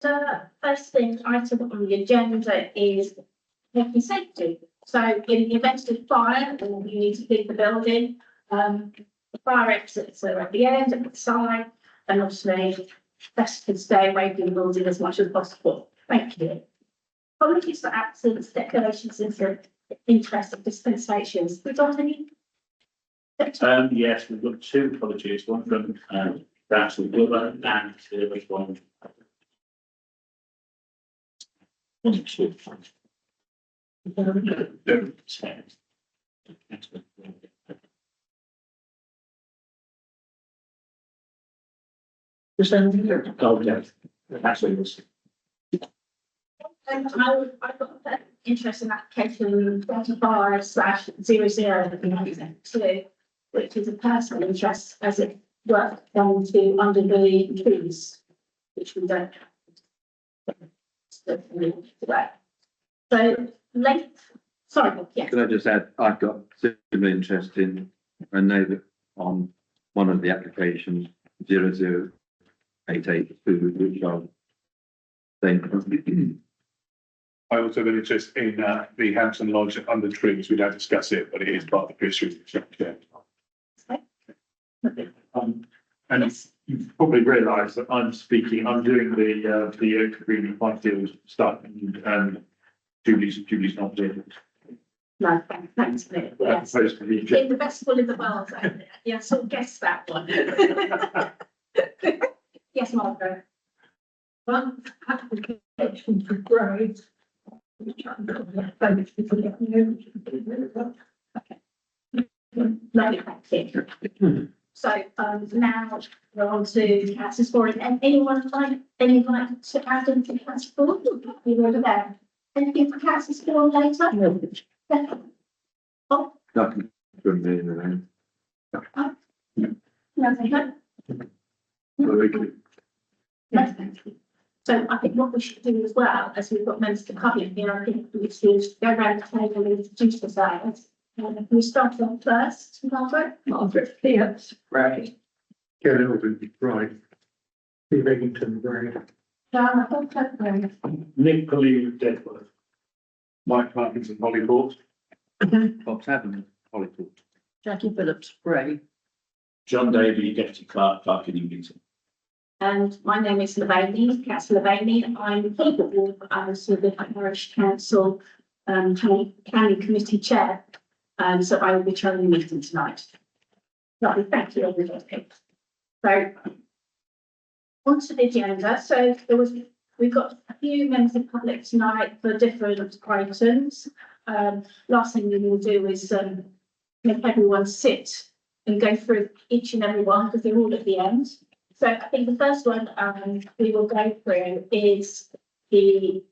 The first thing item on the agenda is health and safety. So in the event of fire, or you need to leave the building, the fire exits are at the end, at the side, and obviously best to stay away from the building as much as possible. Thank you. Apologies for absence, declarations of interest of dispensations. We got any? Yes, we've got two apologies, one from Councillor Glover and the other one. Oh, yeah, that's what it was. I've got an interest in application 25/00/2, which is a personal interest as it works down to under the trees, which we don't. So late, sorry, yes. Can I just add, I've got similar interest in a neighbour on one of the applications, 00882, which I'll saying. I also have an interest in the Hampton Lodge under trees. We don't discuss it, but it is part of the history. And you've probably realised that I'm doing the Oak Green Whitefield stuff, and Julie's not doing it. No, thanks, Nick. Yes. Opposed to the In the festival in the world, yeah, sort of guessed that one. Yes, Margaret. One application for grade. Lovely, thank you. So now we're on to councillors forum. And anyone like to add anything to councillors forum? You were there. Anything for councillors forum later? Oh, Nothing from me in the name. nothing. Very good. No, thank you. So I think what we should do as well, as we've got members of the public here, I think we should go around the table and introduce ourselves. We start on first, Margaret. Margaret Pierce, Bray. Get it over, right. Be Reddington, right. Nick Colleen Deadworth. Mike Parkinson, Hollyport. Bob Tavern, Hollywood. Jackie Phillips, Bray. John Davey, Deputy Clerk in Newington. And my name is Levaney, Councillor Levaney. I'm full of board, I'm also the Bray Parish Council Planning Committee Chair. So I will be chairing the meeting tonight. Lovely, thank you, everybody. So onto the agenda. So we've got a few members of the public tonight for different items. Last thing we will do is make everyone sit and go through each and every one because they're all at the end. So I think the first one we will go through is the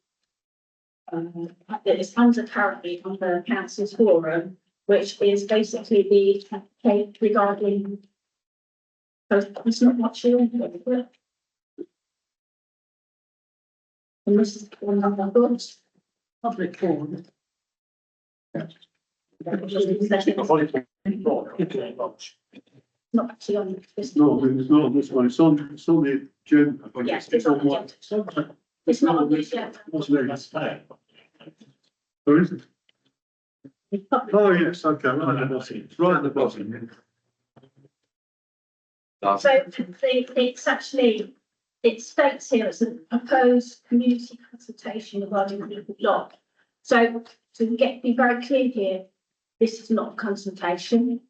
that is under currently on the council's forum, which is basically the case regarding. So it's not much you and this is one of the books. Public forum. Not actually on this. No, it's not on this one. It's on the agenda. Yes, it's on the agenda. It's not on the agenda. What's the name? Where is it? Oh, yes, okay, right at the bottom. It's right at the bottom. So it's actually, it states here it's a proposed community consultation regarding the law. So to be very clear here, this is not a consultation.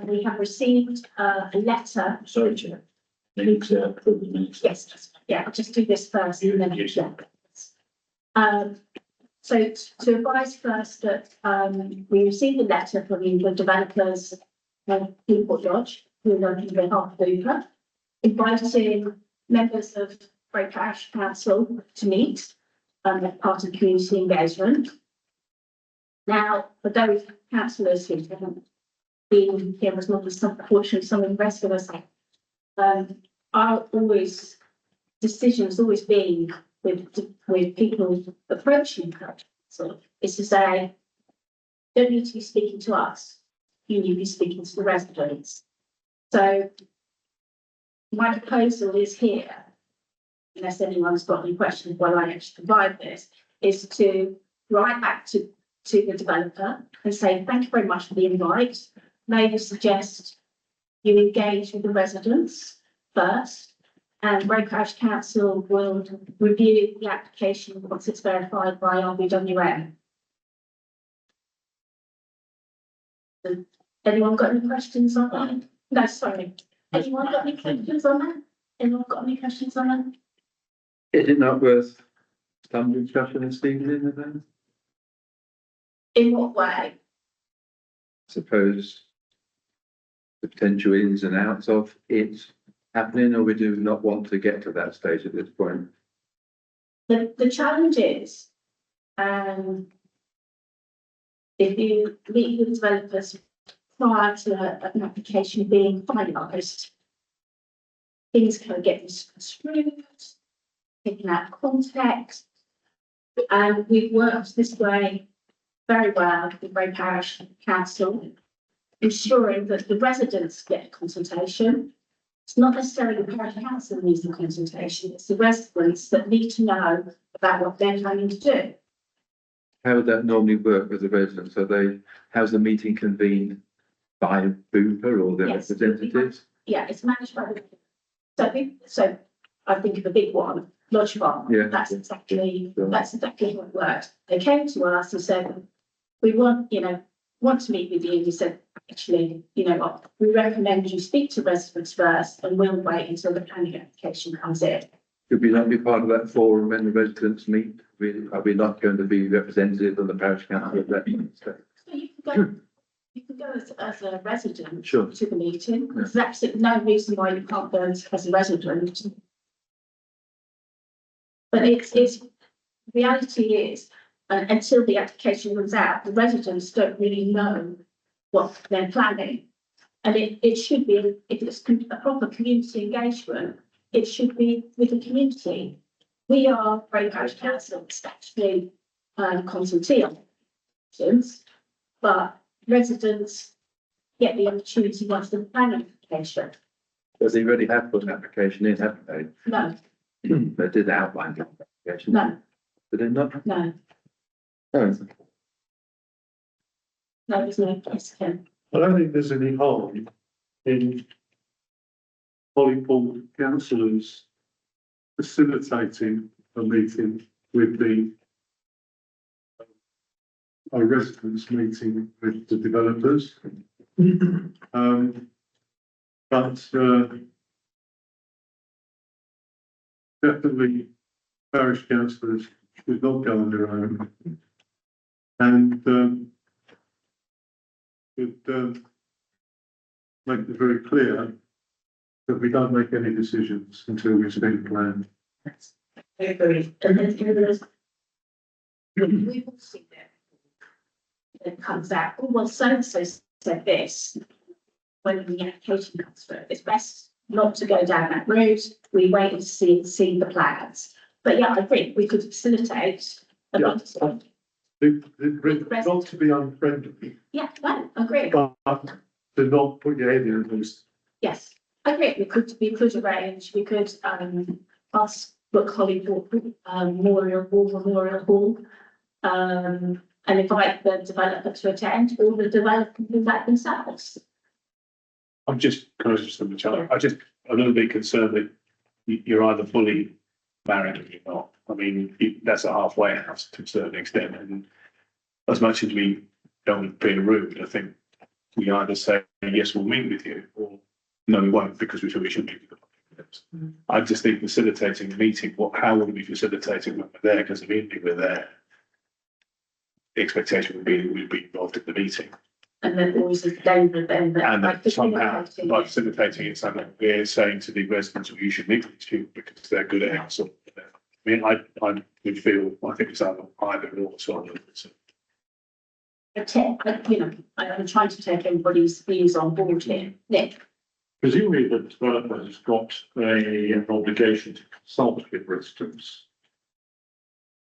We have received a letter. Sorry, Chair. Need to approve the minutes. Yes, yeah, I'll just do this first and then. So to advise first that we received a letter from the developers of Newport Lodge, who are working on behalf of Uber, inviting members of Bray Parish Council to meet as part of community engagement. Now, for those councillors who haven't been here as long as unfortunately some of the rest of us decisions always been with people approaching council is to say, don't need to be speaking to us, you need to be speaking to the residents. So my proposal is here unless anyone's got any questions while I actually provide this, is to write back to the developer and say, thank you very much for the invite. Maybe suggest you engage with the residents first, and Bray Parish Council will review the application once it's verified by RBWM. Anyone got any questions on that? No, sorry. Anyone got any questions on that? Anyone got any questions on that? Is it not worth some discussion this evening then? In what way? Suppose the potential ins and outs of it happening, or we do not want to get to that stage at this point? The challenge is, if you meet with developers prior to an application being finalised, things can get misconstrued, taken out of context. And we've worked this way very well with Bray Parish Council, ensuring that the residents get a consultation. It's not necessarily the parish council that needs the consultation, it's the residents that need to know about what they're planning to do. How would that normally work with the residents? How's the meeting convened by Booper or their Yes. representatives? Yeah, it's managed by the. So I think of a big one, Lodge Farm. Yeah. That's exactly Sure. how it worked. They came to us and said, we want to meet with you. We said, actually, you know what, we recommend you speak to residents first and we'll wait until the planning application comes in. Could we not be part of that forum when the residents meet? Are we not going to be representative of the parish council at that stage? So you can go as a resident Sure. to the meeting. There's absolutely no reason why you can't go as a resident. But it's reality is, until the application comes out, the residents don't really know what they're planning. And it should be, if it's a proper community engagement, it should be with the community. We are Bray Parish Council, statutory consultee on applications, but residents get the opportunity once the planning application. But they already have put an application in, haven't they? No, They did outline the application. no, Did they not? no, Oh. there's no place, Ken. I don't think there's any harm in Holyport councillors facilitating a meeting with a residents meeting with the developers. Definitely parish councillors should not go on their own. And should make it very clear that we don't make any decisions until we've been planned. I agree. And then there's, we will see that. It comes out, oh, well, so-and-so said this. When the application comes through, it's best not to go down that route. We wait and see the plans. But yeah, I agree, we could facilitate a Yeah. meeting. Not to be unfriendly, Yeah, no, I agree. but to not put your head in this. Yes, I agree. We could arrange, we could ask book Holyport Memorial Hall, and invite the developer to attend, or the developer can do that themselves. I'm just conscious of the challenge. I'm a little bit concerned that you're either fully married or you're not. I mean, that's a halfway house to a certain extent. And as much as we don't be rude, I think we either say, yes, we'll meet with you, or no, we won't, because we feel we should meet with you. I just think facilitating the meeting, how would we facilitate it when we're there? Because immediately we're there, the expectation would be we'd be involved in the meeting. And then always is danger then that. And like, that somehow, facilitating by it. facilitating it, something we're saying to the residents, well, you should meet with these people because they're good at it. So, I mean, I would feel, I think it's either or sort of. I'm trying to take everybody's views on board here. Nick, Presumably the developer has got an obligation to consult with residents.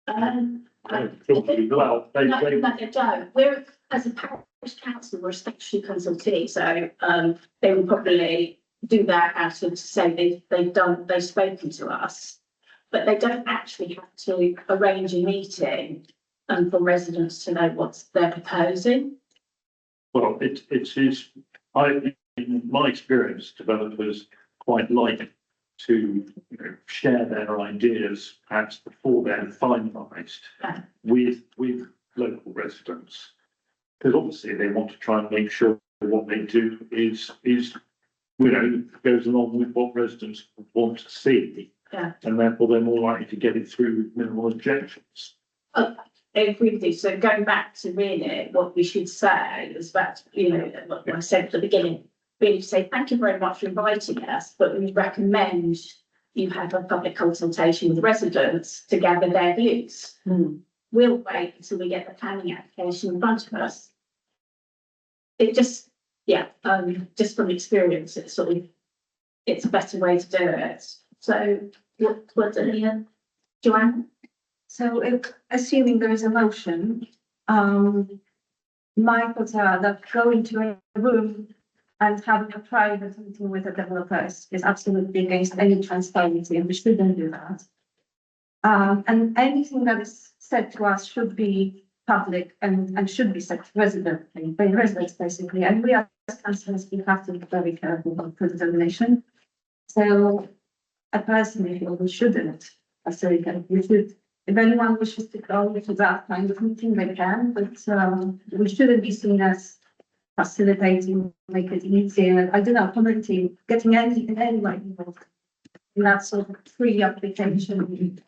Probably, Well, they, no, they don't. We're, as a parish council, we're a statutory consultee, so they will probably do that out of to say they've spoken to us. but they don't actually have to arrange a meeting for residents to know what they're proposing. Well, it is, in my experience, developers quite like to, share their ideas perhaps before they're finalised Yeah. with local residents. Because obviously they want to try and make sure that what they do is, goes along with what residents want to see. Yeah. And therefore they're more likely to get it through with minimal objections. I agree with you. So going back to really what we should say is that, what I said at the beginning, really say thank you very much for inviting us, but we recommend you have a public consultation with residents to gather their views. We'll wait until we get the planning application in front of us. It just, just from experience, it's a better way to do it. So what, Joanne? So assuming there is a motion, my thoughts are that going to a room and having a private meeting with the developers is absolutely against any transparency, and we shouldn't do that. And anything that is said to us should be public and should be said by residents basically. And we as councillors, we have to be very careful about determination. So I personally feel we shouldn't. We should, if anyone wishes to go to that kind of meeting, they can, but we shouldn't be seen as facilitating, make it easier. I don't know, commenting, getting anyone involved in that sort of pre-application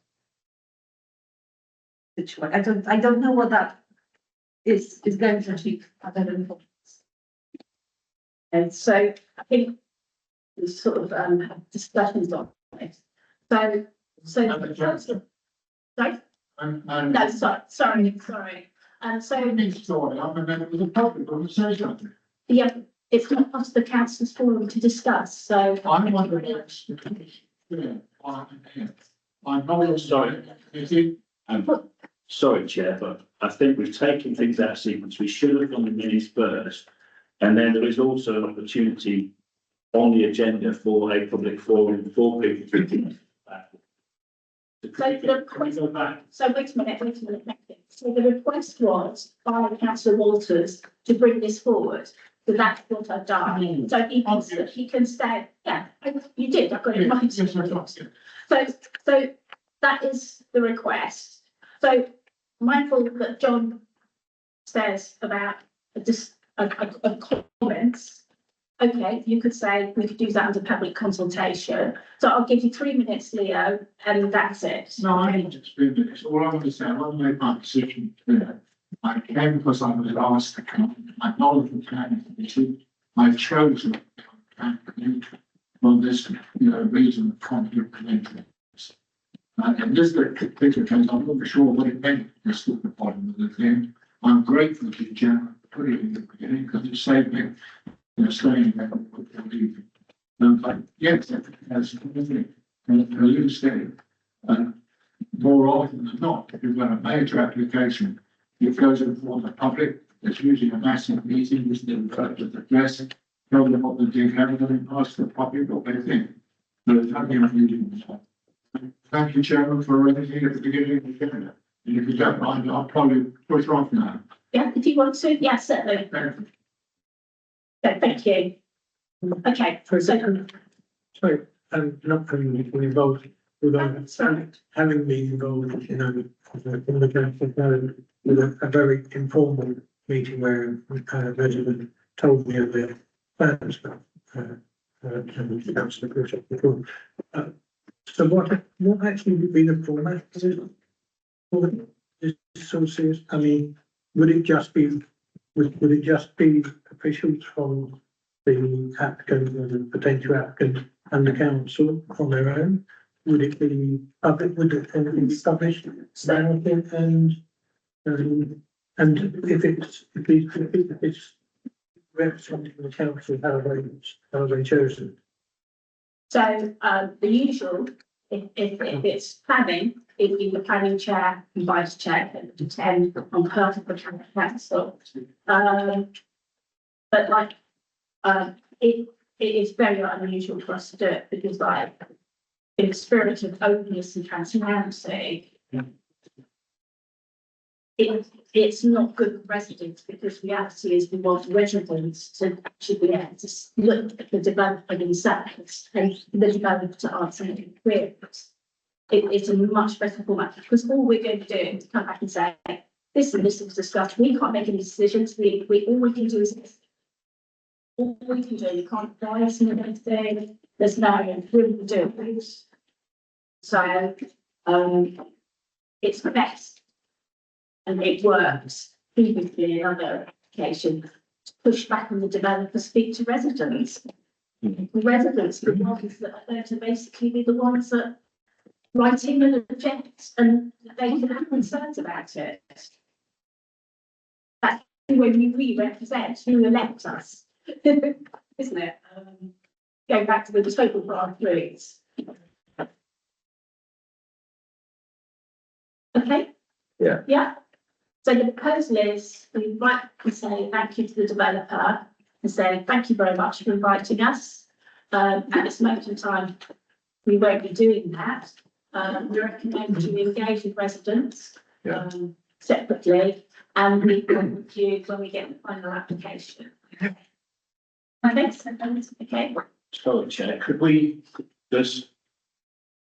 situation. I don't know what that is going to achieve. And so I think we sort of have discussions on it. So sorry. No, sorry. And so I'm a member of the public, I would say something. yeah, it's not up to the council's forum to discuss. So I'm wondering, I'm not. Sorry. Sorry, Chair, but I think we've taken things out of sequence. We should have done the minutes first. And then there is also an opportunity on the agenda for a public forum for people to. So wait a minute. So the request was by Councillor Walters to bring this forward. So that's what I've done. So he can say, yeah, you did, I've got it right. So that is the request. So mindful that John says about a comments. Okay, you could say we could do that under public consultation. So I'll give you 3 minutes, Leo, and that's it. No, I ain't just 3 minutes. All I want to say, I want to make my decision clear. I came because I was asked to come. I acknowledge the planning committee. I've chosen the planning committee for this, reason of conflict of interest. In this particular case, I'm not sure what it meant. This was the bottom of the thing. I'm grateful to Gemma for putting it in the beginning because it saved me. Staying there with the leaving. But yes, as you said, more often than not, if you've got a major application, it goes in front of the public. There's usually a massive meeting, which then goes to the press, tell them what they think, and then ask the public what they think. So it's only a meeting. Thank you, Chairman, for everything at the beginning of the agenda. And if you don't mind, I'll probably push off now. Yeah, if you want to, yes, certainly. Thank you. Thank you. Okay, so not having been involved with having been involved, in the council, with a very informal meeting where a resident told me of their plans. And councillor Bishop before. So what actually would be the format for this sort of series? I mean, would it just be officials from the applicant and the potential applicant and the council on their own? Would it be public? Would it be published? And if it's representing the council, how are they chosen? So the usual, if it's planning, it would be the planning chair and vice chair that depend on part of the council. But it is very unusual for us to do it because in the spirit of openness and transparency, it's not good for residents, because reality is we want residents to actually be able to look at the developer themselves and the developer to answer any queries. It's a much better format, because all we're going to do is come back and say, this and this was discussed, we can't make any decisions, all we can do is listen. All we can do, we can't advise on anything, there's no room to do it. So, it's best, and it works previously in other applications, to push back on the developer, speak to residents. The residents, the ones that are going to basically be the ones that write in and object, and they can have concerns about it. That's when we represent who elects us, isn't it? Going back to the total grant roots. Okay? Yeah. Yeah. So the proposal is we write and say thank you to the developer and say thank you very much for inviting us. At this moment in time, we won't be doing that. We recommend to engage with residents separately, and we will review when we get the final application. Okay. Sorry, Chair, could we just,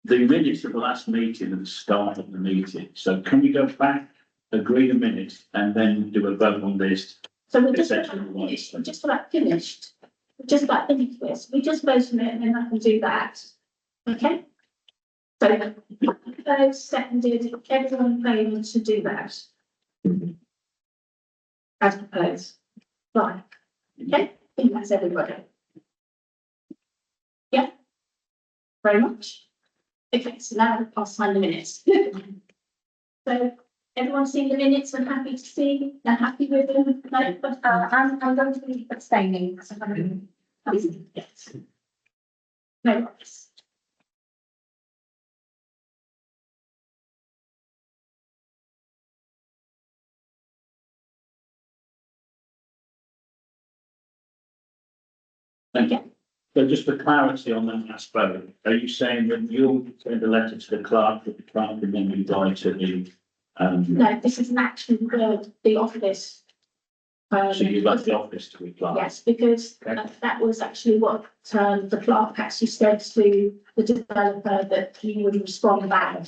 the minutes of the last meeting and the start of the meeting, so can we go back, agree the minutes, and then do a vote on this? So we're just about finished, we're just about finished. We're just about finished this. We just vote on it and then I can do that. Okay? So those seconded, everyone in favour to do that. As proposed. Right. Okay? I think that's everybody. Yeah? Very much. Okay, so now I'll sign the minutes. So everyone's seen the minutes and happy to see, they're happy with them? No, but I'm going to be abstaining. So yes. No worries. Thank you. So just for clarity on that last vote, are you saying that you'll send a letter to the clerk, that the clerk will then reply to the, No, this is an action for the office. so you'd like the office to reply? Yes, because that was actually what the clerk actually said to the developer, that he would respond back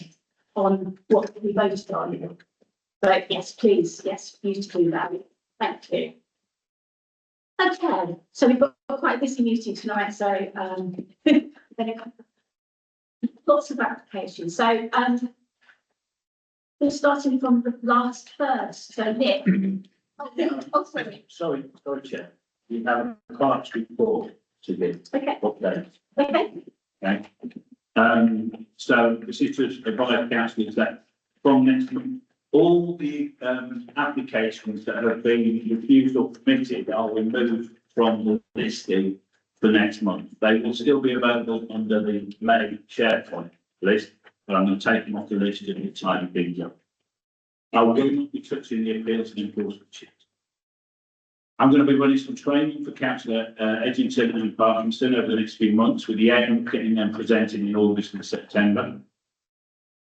on what we voted on. But yes, please, yes, for you to do that. Thank you. Okay, so we've got quite a busy meeting tonight, so lots of applications. So we're starting from the last first. So Nick. Oh, sorry. Sorry, Chair. You have a clerk's report to give. Okay. Okay. Okay. Okay. So this is to advise councillors that from next month, all the applications that have been refused or permitted are removed from the listing for next month. They will still be available under the May SharePoint list, but I'm going to take them off the list and tidy things up. I will not be touching the appeals and enforcement sheet. I'm going to be running some training for Councillor Edgington and Parkinson over the next few months, with the aim of getting them presented in August and September.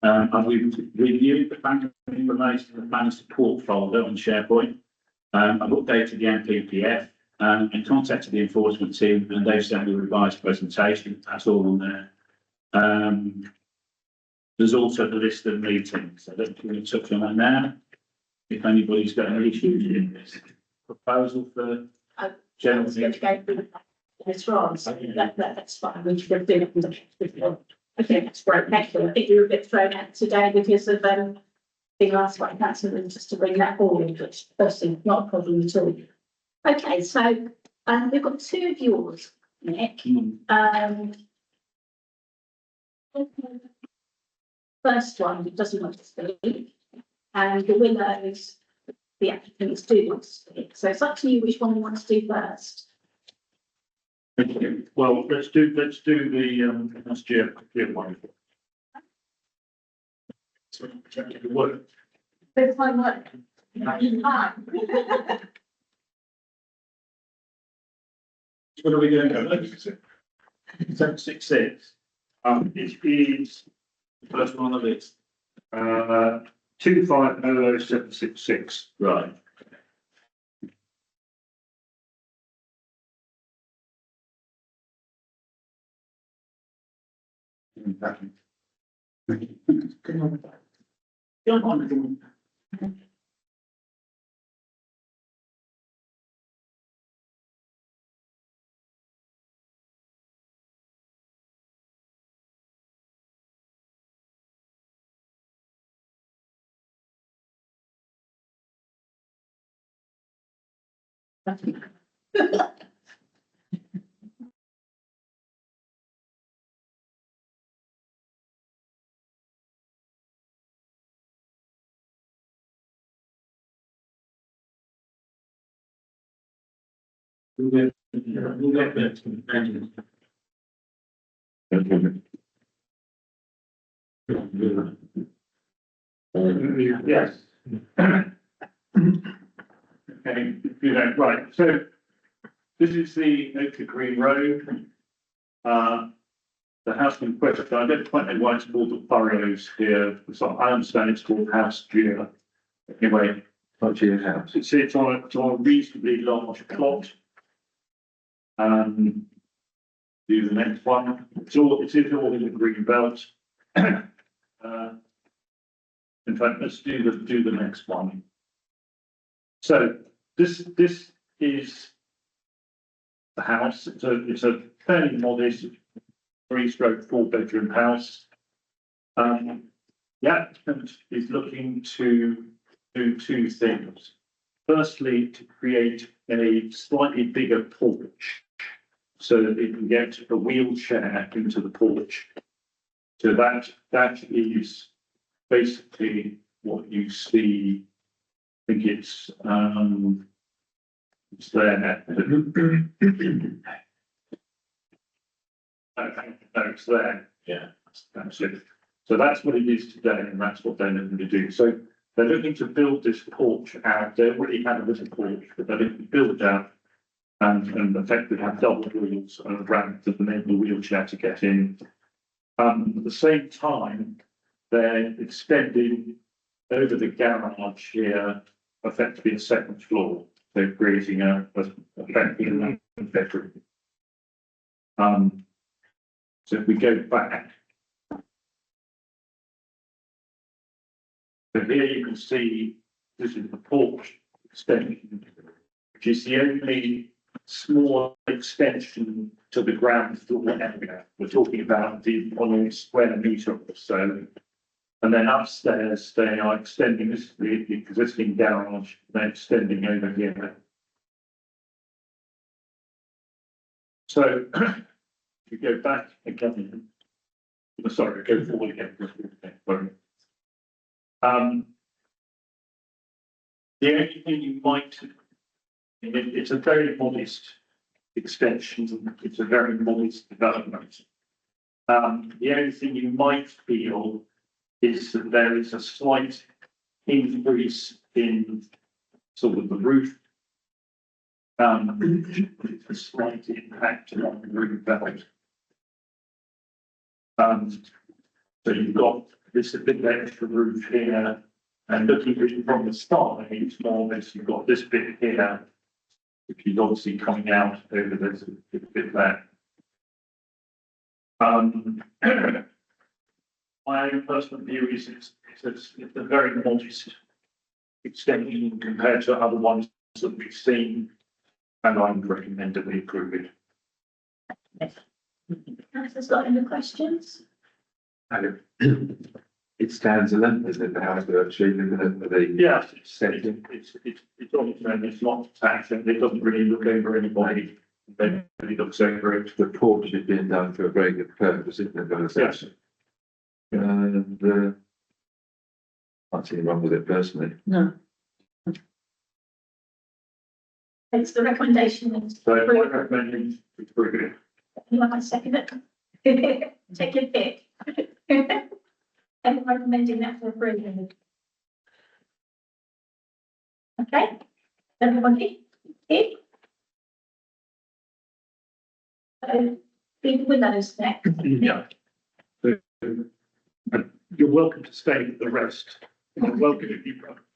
I've reviewed the bank information in the planning support folder on SharePoint. I've updated the MPPF and contacted the enforcement team, and they've sent me a revised presentation. That's all on there. There's also the list of meetings. I don't think we're going to touch on that now. If anybody's got any issues in this proposal for general. That's wrong. So that's fine. We should do it. Okay, that's great. Thank you. I think we were a bit thrown out today because of being asked by council and just to bring that forward, which firstly not a problem at all. Okay, so we've got two of yours, Nick. First one doesn't want to speak, and the Willows, the applicants do want to speak. So it's up to you which one you want to do first. Well, let's do the last year one. What? It's my work. What are we doing? 766. It is, The first one on the list. 250766. Right. Don't want to. Yes. Okay, right, so this is the Oakley Green Road. The house in question, I don't quite know why it's called the Burrows here, so I understand it's called House Geo. Anyway, What's your house? it's on a reasonably large plot. Do the next one, it is all in the green belt. In fact, let's do the next one. So this is the house. It's a fairly modest 3-stroke 4-bedroom house. The applicant is looking to do two things. Firstly, to create a slightly bigger porch so that it can get a wheelchair into the porch. So that is basically what you see. I think it's there. No, it's there. Yeah. That's it. So that's what it is today, and that's what they're looking to do. So they're looking to build this porch out. They already had a little porch, but they're looking to build it out and effectively have double wheels and a ramp to enable the wheelchair to get in. At the same time, they're extending over the garage here, effectively a second floor. They're creating effectively a bedroom. So if we go back, so here you can see this is the porch extension, which is the only small extension to the ground floor area. We're talking about the 1 square metre or so. And then upstairs, they are extending this, the existing garage, they're extending over here. So if you go back again, sorry, go forward again. The only thing you might, it's a very modest extension, it's a very modest development. The only thing you might feel is that there is a slight increase in sort of the roof. It's a slight impact on the roof belt. So you've got this a bit extra roof here, and looking at it from the start, it's more or less you've got this bit here, which is obviously coming out over this bit there. My own personal view is it's a very modest extension compared to other ones that we've seen, and I would recommend that we approve it. Councillor's got any questions? It stands alone, isn't it, the house virtually, looking at the. Yes, it's on its own, it's not attached, and it doesn't really look over anybody. Then it looks over it. The porch is being done for a very good purpose, isn't it? Yes. And, can't see anything wrong with it personally. No. It's the recommendation. Is So I approve. recommend it's pretty good. You want to second it? Take your pick. I'm recommending that for approval. Okay, everybody, here. So, Peter Willows next. Yeah. you're welcome to stay with the rest. You're welcome, if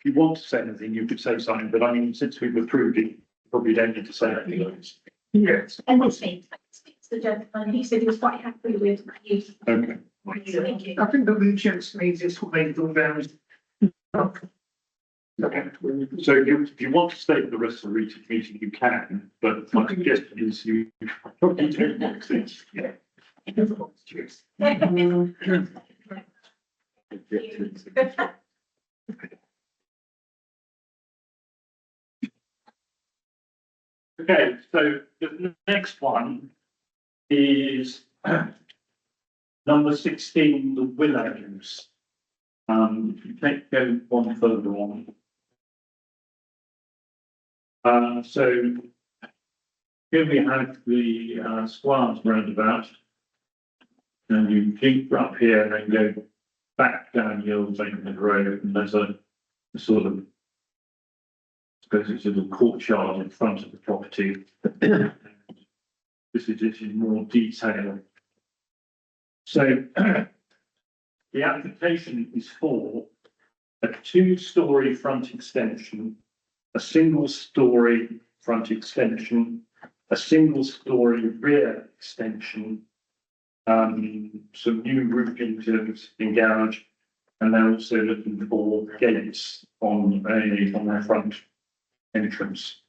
you want to say anything, you could say something, but I mean, since we've approved it, you probably don't need to say anything. Yes. And we'll speak to the gentleman, he said he was quite happy with you. Okay. Thank you. I think the regions needs this will make them very. Okay. So if you want to stay for the rest of the meeting, you can, but my suggestion is you probably don't want to. Yeah. Cheers. Okay, so the next one is number 16, the Willows. If you go one further on. So here we have the Squires roundabout. And you keep up here and then go back down Hill Bateman Road, and there's a sort of, I suppose it's a little courtyard in front of the property. This is it in more detail. So the application is for a 2-storey front extension, a single-storey front extension, a single-storey rear extension, some new roofing to the existing garage, and they're also looking for gates on their front entrance.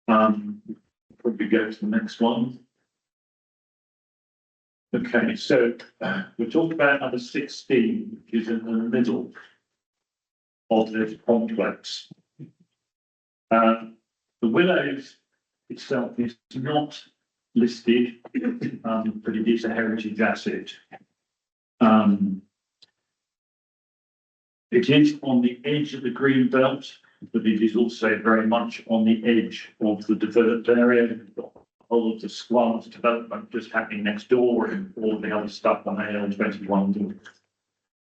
Probably go to the next one. Okay, so we're talking about number 16, which is in the middle of this complex. The Willows itself is not listed, but it is a heritage asset. It is on the edge of the green belt, but it is also very much on the edge of the developed area. All of the Squires development just happening next door and all the other stuff on AL21.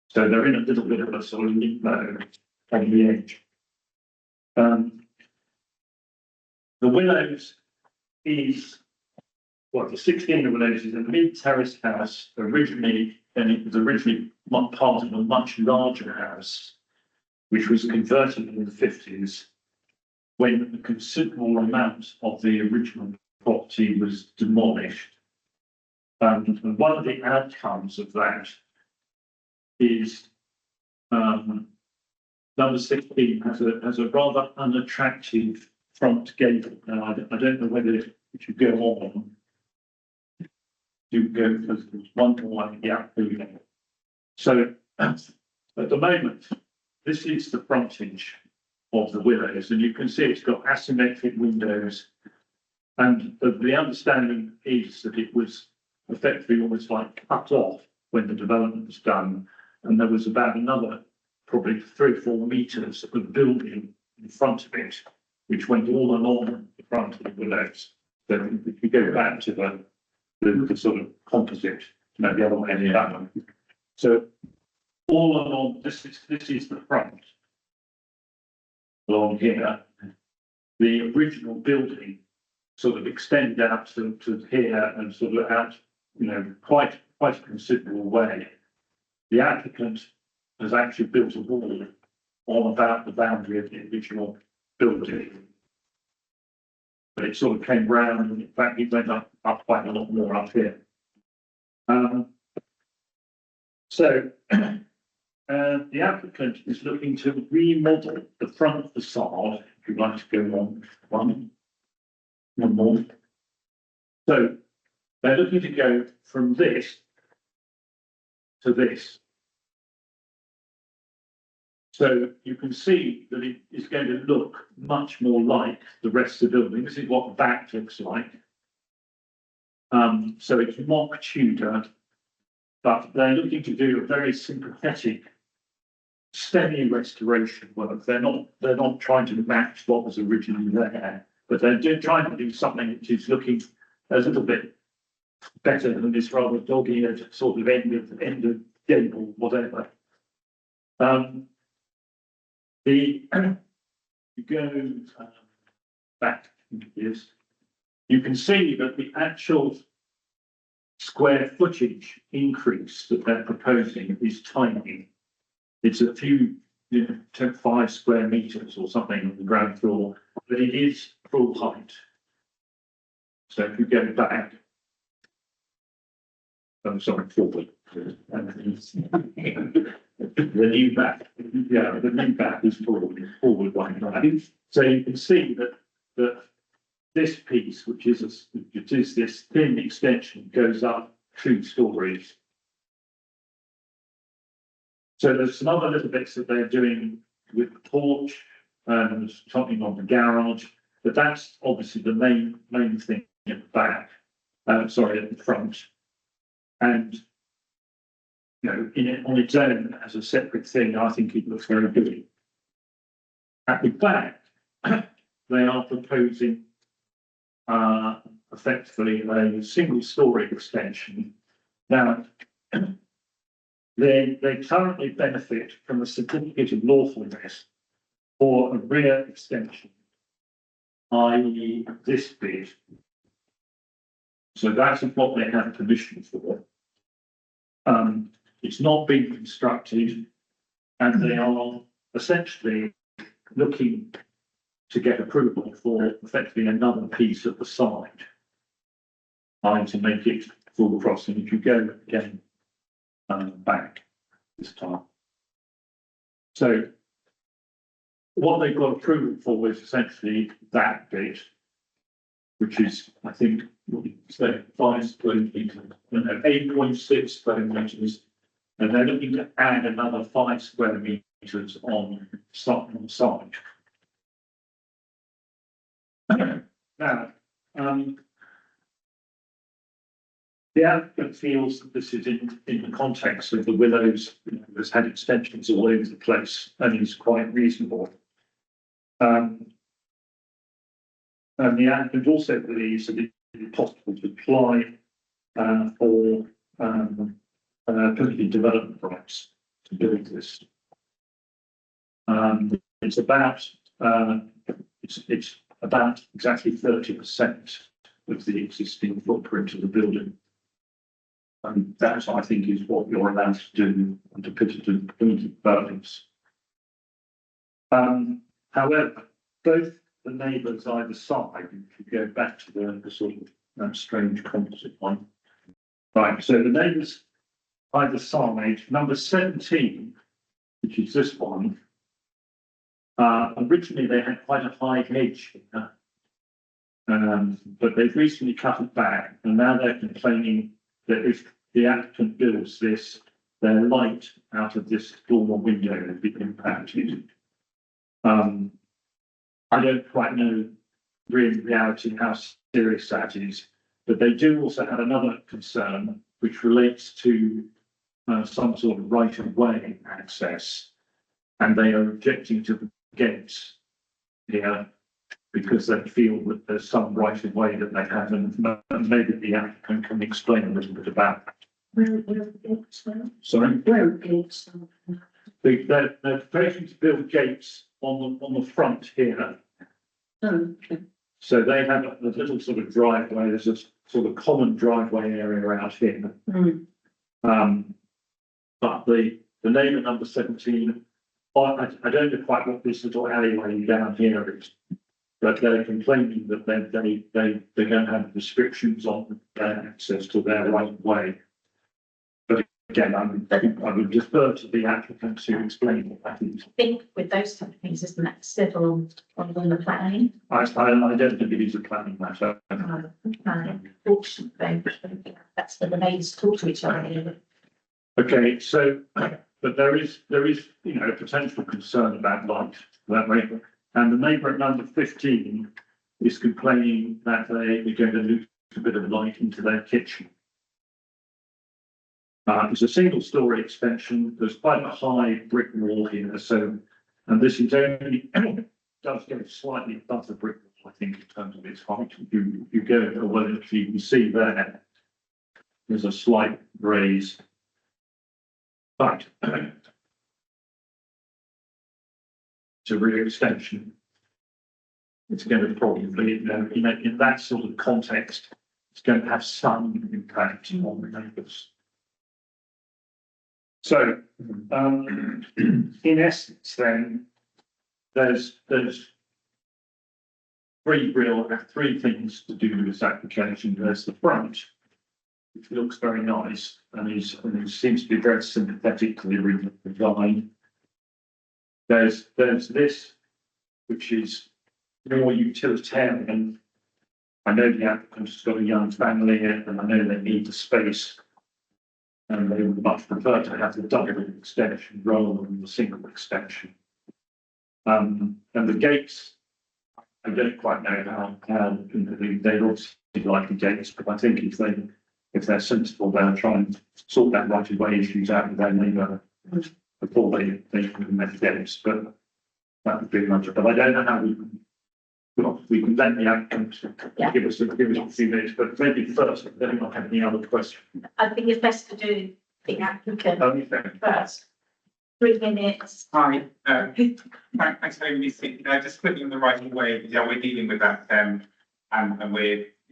So they're in a little bit of a sort of limbo on the edge. The Willows is, well, the 16 of Willows is a mid-terrace house originally, and it was originally part of a much larger house, which was converted in the 50s when a considerable amount of the original property was demolished. And one of the outcomes of that is number 16 has a rather unattractive front gable. Now, I don't know whether it should go on. You go, because there's one more, yeah. So at the moment, this is the frontage of the Willows, and you can see it's got asymmetric windows. And the understanding is that it was effectively almost like cut off when the development was done. And there was about another probably 3 or 4 meters of building in front of it, which went all along the front of the Willows. So if you go back to the sort of composite, no, the other way, that one. So all along, this is the front. Along here, the original building sort of extended out to here and sort of out, quite a considerable way. The applicant has actually built a wall on about the boundary of the original building. But it sort of came round, and in fact, it went up quite a lot more up here. So the applicant is looking to remodel the front facade. If you'd like to go on one more. So they're looking to go from this to this. So you can see that it is going to look much more like the rest of the building. This is what the back looks like. So it's mock Tudor, but they're looking to do a very sympathetic semi-restoration work. They're not trying to match what was originally there, but they're trying to do something which is looking a little bit better than this rather dog-eared sort of end of gable, whatever. You go back, yes, you can see that the actual square footage increase that they're proposing is tiny. It's a few, 5 square meters or something on the ground floor, but it is full height. So if you go back, I'm sorry, forward. The new back, the new back is forward one. So you can see that this piece, which is this thin extension, goes up 2 stories. So there's some other little bits that they're doing with the porch and something on the garage, but that's obviously the main thing at the back. At the front. And on its own as a separate thing, I think it looks very good. At the back, they are proposing effectively a single-story extension. Now, they currently benefit from a certificate of lawfulness for a rear extension, i.e. this bit. So that's what they have permission for. It's not been constructed, and they are essentially looking to get approval for effectively another piece at the side, to make it full crossing. If you go again back this time. So what they've got approval for is essentially that bit, which is, I think, what you say, 5 square meters, 8.6 square meters, and they're looking to add another 5 square meters on the side. Now, the applicant feels that this is in the context of the Willows, has had extensions all over the place and is quite reasonable. And the applicant also believes that it is possible to apply for permitted development rights to build this. It's about exactly 30% of the existing footprint of the building. And that, I think, is what you're allowed to do under permitted developments. However, both the neighbours either side, if you go back to the sort of strange composite one. Right, so the neighbours either side, number 17, which is this one, originally they had quite a high hedge here, but they've recently cut it back, and now they're complaining that if the applicant builds this, their light out of this dormer window will be impacted. I don't quite know in reality how serious that is, but they do also have another concern which relates to some sort of right of way access, and they are objecting to the gates here because they feel that there's some right of way that they have, and maybe the applicant can explain a little bit about that. Where are the gates now? Sorry? Where are the gates now? They're proposing to build gates on the front here. Oh, okay. So they have a little sort of driveway. There's a sort of common driveway area out here. But the neighbour number 17, I don't know quite what this little alleyway down here is, but they're complaining that they don't have restrictions on their access to their right of way. But again, I would defer to the applicant to explain what that is. I think with those type of things, isn't that civil rather than the planning? I don't think it is a planning matter. Fortunately, that's for the neighbours to talk to each other. Okay, so, but there is, a potential concern about light that way. And the neighbour at number 15 is complaining that they're going to lose a bit of light into their kitchen. It's a single story extension. There's quite a high brick wall here. So, and this is only, does go slightly above the brick wall, I think, in terms of its height. If you go, well, if you can see there's a slight raise. But it's a rear extension. It's going to probably, in that sort of context, it's going to have some impact on the neighbours. So, in essence, then there's three things to do with this application. There's the front, which looks very nice and he seems to be very sympathetic to the original design. There's this, which is more utilitarian. I know the applicant's got a young family and I know they need the space. And they would much prefer to have the double extension rather than the single extension. And the gates, I don't quite know how they obviously like the gates, but I think if they're sensible, they'll try and sort that right away issues out with their neighbour before they implement gates. But that would be much. But I don't know how we can let the applicant give us a few minutes, but maybe first, then we might have any other questions. I think it's best to do the applicant Only thing. first. 3 minutes. Hi, thanks for having me. Just putting in the right way, yeah, we're dealing with that, and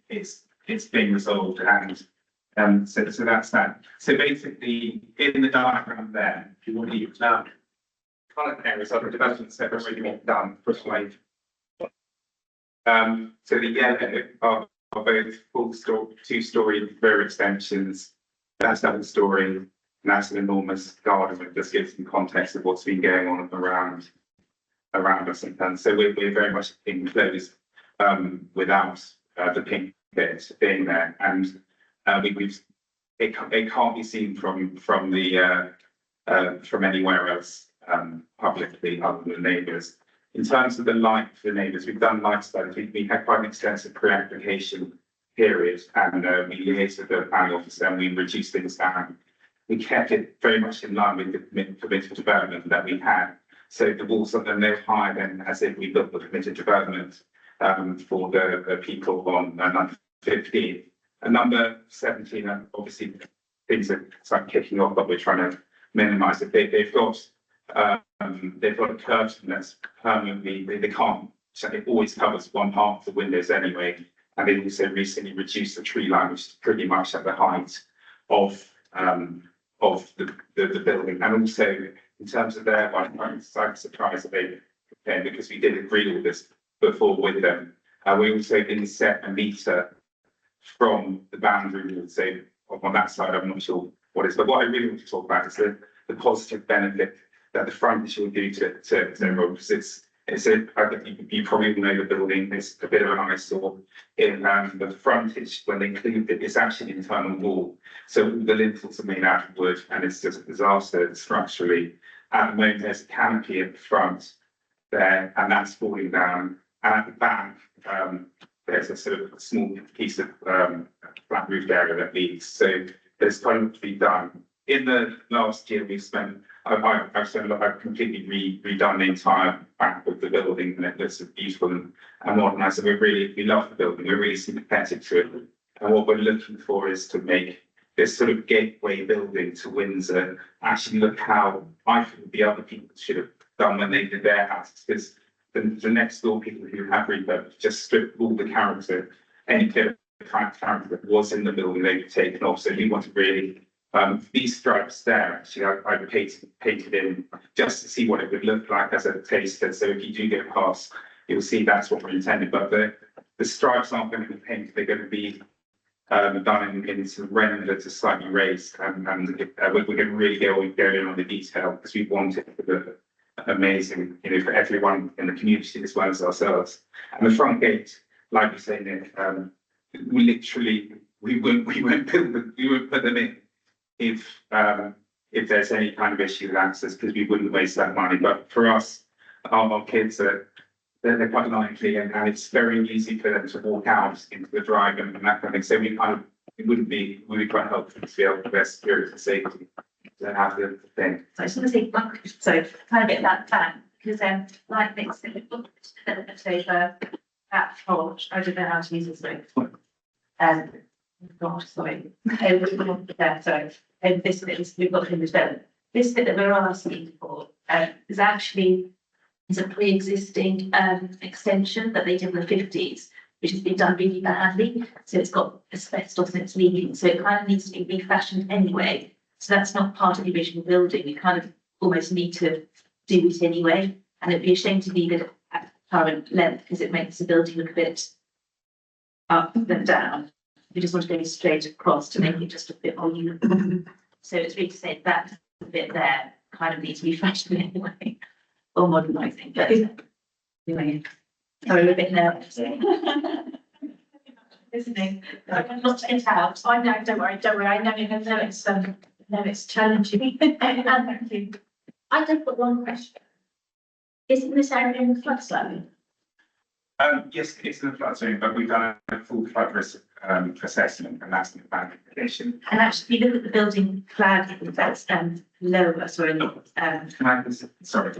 it's being resolved, and so that's that. So basically, in the diagram there, if you want to use now, current areas of the developments that have already been done for slide. So the yellow are both full story, 2-story rear extensions. That's double-story, and that's an enormous garden. It just gives some context of what's been going on around us. And so we're very much enclosed without the pink bit being there. And it can't be seen from anywhere else publicly other than neighbours. In terms of the light for neighbours, we've done light studies. We had quite an extensive pre-application period, and we liaised with the planning officer and we reduced things down. We kept it very much in line with the permitted development that we had. So the walls are no higher than as if we built the permitted development for the people on number 15. And number 17, obviously things are start kicking off, but we're trying to minimise it. They've got a curtain that's permanently, they can't, so it always covers one half of the windows anyway. And they also recently reduced the tree line, which is pretty much at the height of the building. And also in terms of their, I'm surprised that they prepared, because we did agree all this before with them. We also didn't set a meter from the boundary wall. So on that side, I'm not sure what it is, but what I really want to talk about is the positive benefit that the frontage will do to everyone, because you probably know the building is a bit of an eyesore. In the frontage, when they cleaned it, it's actually an internal wall. So the lintels are made out of wood, and it's just a disaster structurally. At the moment, there's a canopy at the front there, and that's falling down. And at the back, there's a sort of small piece of flat roofed area that leaks. So there's quite a lot to be done. In the last year, we've spent, I've completely redone the entire back of the building, and it looks beautiful and modernised. And we love the building. We're really sympathetic to it. And what we're looking for is to make this sort of gateway building to Windsor actually look how I think the other people should have done when they did their houses. Because the next door people who have refurbished just stripped all the character, any bit of character that was in the building, they've taken off. So we want to really, these stripes there, actually, I painted in just to see what it would look like as a taster. So if you do get past, you'll see that's what we're intended. But the stripes aren't going to be painted, they're going to be done in some render to slightly raised. And we're going to really go in on the detail, because we want it to look amazing, for everyone in the community as well as ourselves. And the front gate, like you say, Nick, we won't put them in if there's any kind of issue with access, because we wouldn't waste that money. But for us, our kids they're quite lively, and it's very easy for them to walk out into the drive and that kind of thing. So it would be quite helpful to be able to best security and safety to have the thing. So I just want to say, so kind of get that down, because like Nick said, we've got this development over at Hodge. I don't know how to use this thing. Gosh, sorry. So this bit we've got in the development. This bit that we're asking for is a pre-existing extension that they did in the 50s. which has been done really badly. So it's got asbestos and it's leaking, so it kind of needs to be refashioned anyway. So that's not part of the original building. We kind of almost need to do it anyway. And it'd be a shame to leave it at current length because it makes the building look a bit up and down. We just want to go straight across to make it just a bit more uniform. So it's really to say that bit there kind of needs refashioning anyway, or modernising, but anyway. Sorry, I'm a bit nervous. Listening, not to get out. I know, don't worry. I know it's challenging. Thank you. I just got one question. Isn't this area in the flood zone? Yes, it's in the flood zone, but we've done a full flood risk assessment, and that's in the planning condition. And actually, if you look at the building flag, that's lower, sorry. Can I just, sorry,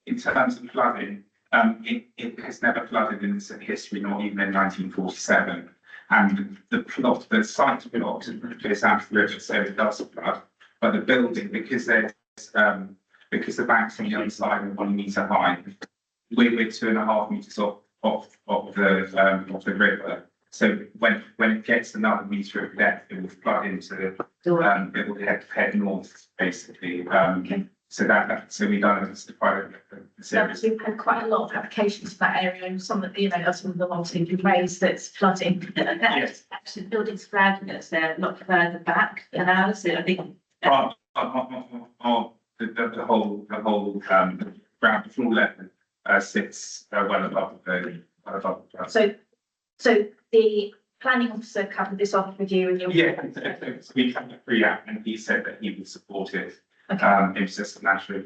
in terms of flooding, it has never flooded in its history, not even in 1947. And the site plot is out the river, so it does flood. But the building, because the banks on the other side are 1 metre high, we're 2.5 metres off the river. So when it gets another metre of depth, it will flood into it will head north, basically. So we've done quite a series. We've had quite a lot of applications for that area, and some of the ones who've been raised that's flooding. Yes. Actually, the building's flagged that's there, a lot further back than ours, so I think. The whole ground floor level sits well above the. So the planning officer covered this off with you and your. Yeah, so we had a pre-app and he said that he would support it. Okay. It was just a matter of,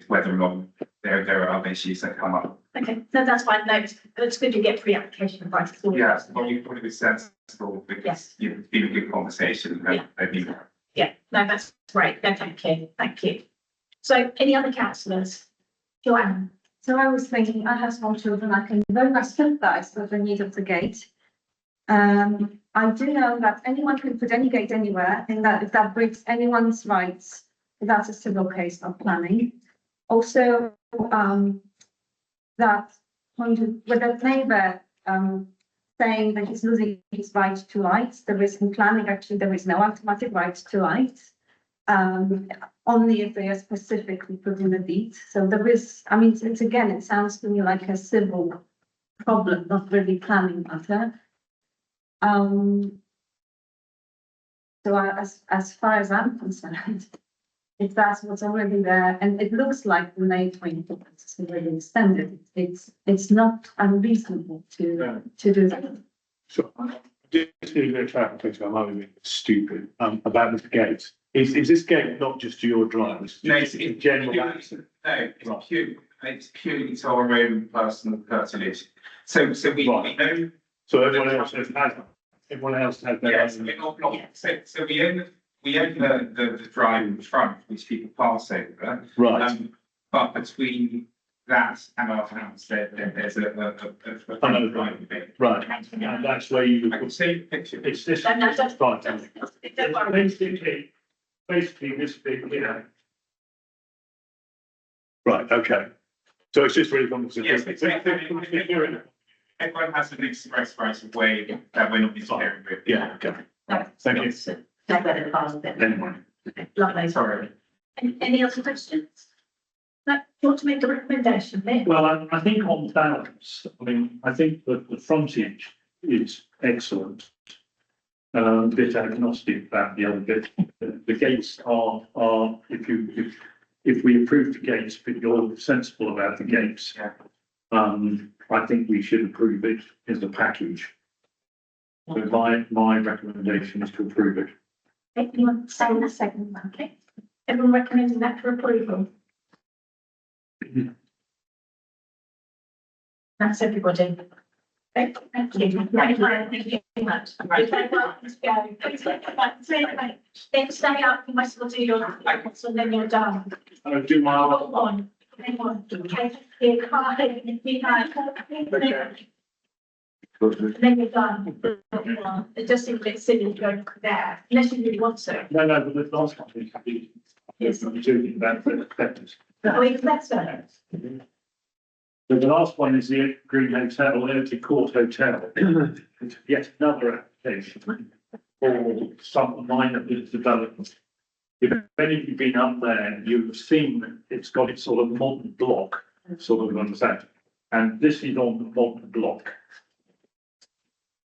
whether or not there are other issues that come up. Okay, no, that's fine. No, it's good to get pre-application advice. Yeah, well, you probably be sensible because Yes. It's been a good conversation. Yeah, no, that's great. No, thank you. So any other councillors? Joanne? So I was thinking, I have small children, I can very much sympathise with the need of the gate. I do know that anyone can put any gate anywhere, and that if that breaks anyone's rights, that's a civil case of planning. Also, that point with the neighbour saying that he's losing his right to lights, there is in planning, actually, there is no automatic right to lights. Only if they are specifically put in the deed. So there is, it's again, it sounds to me like a civil problem, not really planning matter. So as far as I'm concerned, if that's what's already there, and it looks like the May 20th is already extended, it's not unreasonable to do that. So just need a bit of clarification, I might be being stupid, about this gate. Is this gate not just to your drivers? No, it's general. It's purely to our own personal curtilage. So we own. So everyone else has their Yes, own. we're not. So we own the drive in front, which people pass over. Right. But between that and our house, there's a driveway. Right, and that's where you. I can see the picture. It's this. No, Right. don't worry. Basically this bit, Right, okay. So it's just really complicated. Yes, everyone has an express right of way that we're not interfering with. Yeah, okay. No, Thank you. so don't let it pass then. Anyway. Lovely. Sorry. Any other questions? No, do you want to make a recommendation, Nick? Well, I think on balance, I think that the frontage is excellent. A bit agnostic about the other bit. The gates are, if we approve the gates, but you're sensible about the gates. Yeah. I think we should approve it as a package. So my recommendation is to approve it. Anyone saying the second one, okay? Everyone recommending that for approval? That's everybody. Okay, thank you. Thank you very much. Right, let's go. Then stay up, you might as well do your reports and then you're done. I'll do my. Hold on. Hang on. Okay, here, come on, then you're done. It just seems a bit silly to go there, unless you really want to. No, but the last one is. Yes. I'm doing that for the acceptance. But we accept that. So the last one is the Green Hotel, Liberty Court Hotel. It's yet another application for some minor development. If any of you've been up there, you've seen that it's got its sort of modern block, sort of understand. And this is on the modern block.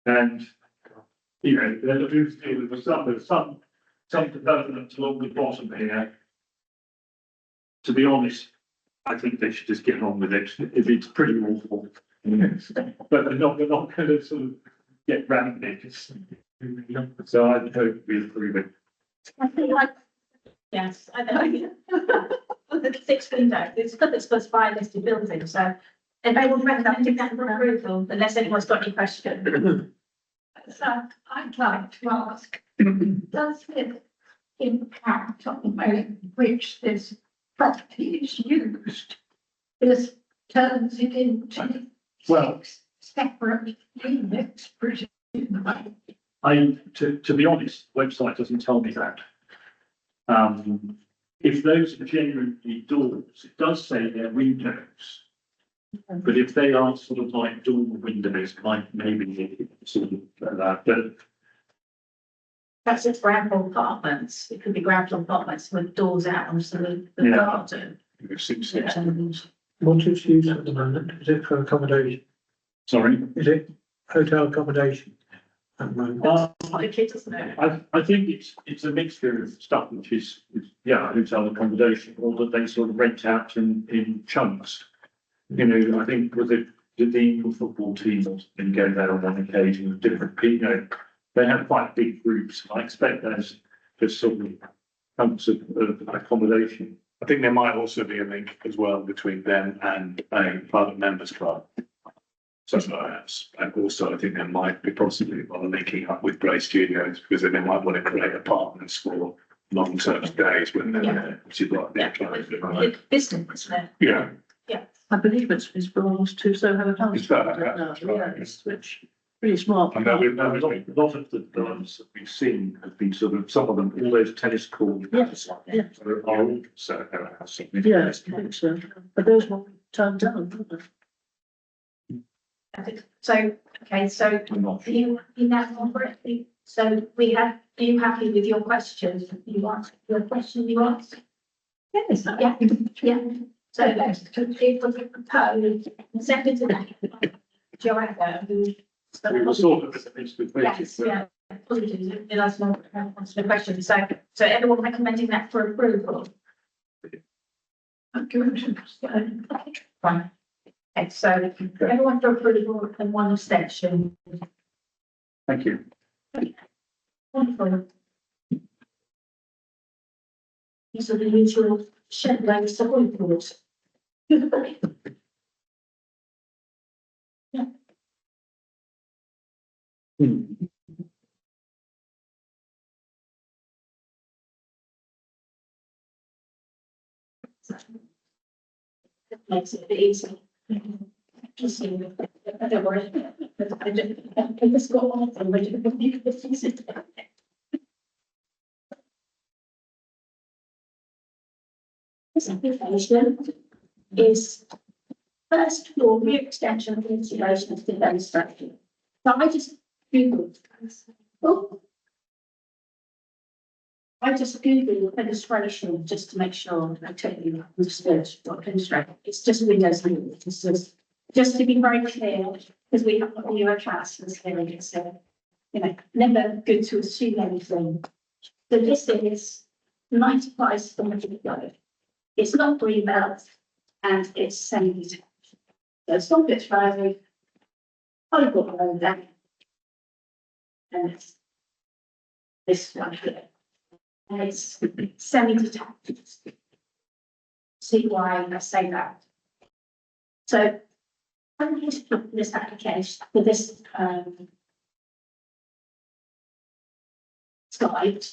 And, you know, there's some development along the bottom here. To be honest, I think they should just get on with it. It's pretty awful. But they're not going to sort of get round it. So I hope we approve it. I feel like, yes, I know. The 6 windows, it's got this plus 5 listed buildings, so if they will recommend that for approval, unless anyone's got any question. So I'd like to ask, does it impact on the way in which this property is used? This turns it into Well, separate units, presumably. to be honest, the website doesn't tell me that. If those are genuinely doors, it does say they're windows. But if they are sort of like door windows, like maybe sort of that, but That's its gravel apartments, it could be gravel apartments with doors out onto the Yeah. garden. What is used at the moment? Is it for accommodation? sorry. Is it hotel accommodation at the moment? The kids, isn't it? I think it's a mixture of stuff which is, yeah, hotel accommodation, or that they sort of rent out in chunks. You know, I think with the Eagle football team and go there on one occasion with different people, you know, they have quite big groups. I expect there's just sort of chunks of accommodation. I think there might also be a link as well between them and a private members club. Such as, and also I think there might be possibly one linking up with Bray Studios, because then they might want to create apartments for long-term stays when they're there, which is like Yeah. the Business, isn't it? yeah. I believe it belongs to Soho House. It's Soho House, right. Yes, which pretty smart. And that we- A lot of the ones that we've seen have been sort of, some of them, all those tennis courts. Yes, yes. Are all so, Yeah, I think so. But those were turned down, weren't they? So, okay, so I'm not are you in that one correctly? So we have, are you happy with your questions? You asked, your question you asked? Yes. Yeah, yeah. So it was proposed, second to that, Joanna, who. We were sort of finished with Yes, this. yeah, apologies, that's not the question. So everyone recommending that for approval? Fine. Okay, so everyone for approval and one abstention. Thank you. Wonderful. These are the usual shed loads support boards. It makes it easy. Just, I don't worry. I just got one of them, but you can fix it. This application is first floor re-extension of the installation of the demonstration. So I just Googled. Oh. I just Googled illustration just to make sure I totally understood what illustration. It's just Windows 11. It's just to be very clear, because we have got newer classes here, so you know, never good to assume anything. So this is 95 square feet low. It's not green belt and it's semi-detached. So it's not bit road. I've got my own down. And it's this one here. And it's semi-detached. See why I say that. So I'm going to put this application for this slide.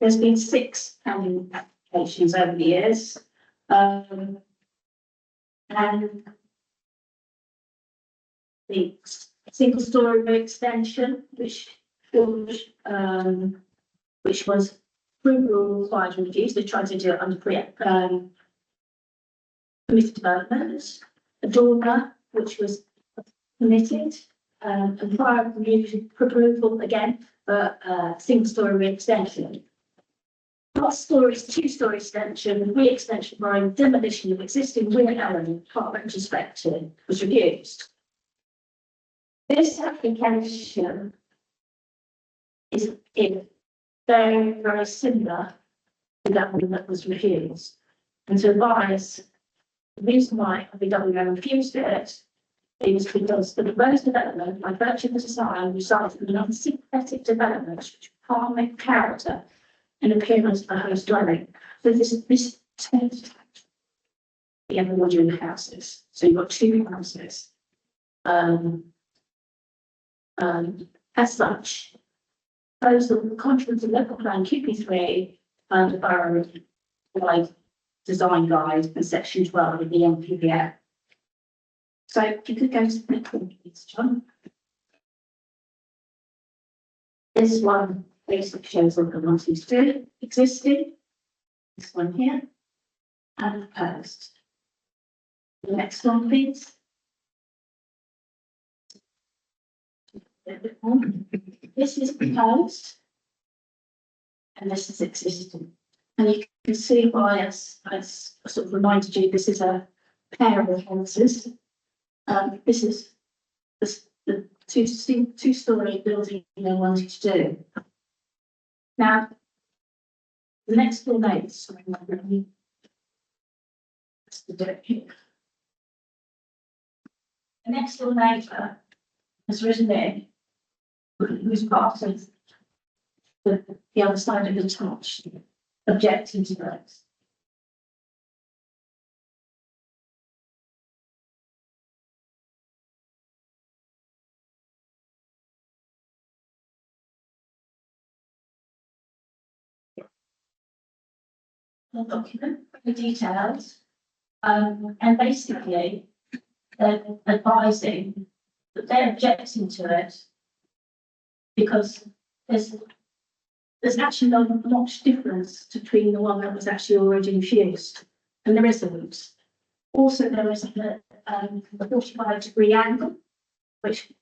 There's been 6 planning applications over the years. And the single story extension, which was approval required and reduced. They tried to do it under permitted developments. a dormer, which was permitted, and prior approval again, for single-story re-extension. Last story is two-story extension, re-extension by demolition of existing rear element, part retrospective, was refused. This application is very, very similar to that one that was refused. And to advise, the reason why BW refused it is because the proposed development, by virtue of the design, results in an unsynthetic development which harm the character and appearance of the host dwelling. So this tends to be everybody in the houses. So you've got two houses. As such, those are the contrary to local plan QP3 and the borough wide design guide and section 12 of the NPPF. So if you could go to the next one, please, John. This one basically shows what the ones who still existing. This one here and proposed. The next one, please. This is proposed and this is existing. And you can see why, as I sort of reminded you, this is a pair of houses. This is the two-story building they wanted to do. Now, the next door neighbour, sorry, the next door neighbour has written in, who's part of the other side of the touch, objecting to this. The document, the details, and basically they're advising that they're objecting to it because there's actually not much difference between the one that was actually already refused and there isn't. Also, there is a 45-degree angle, which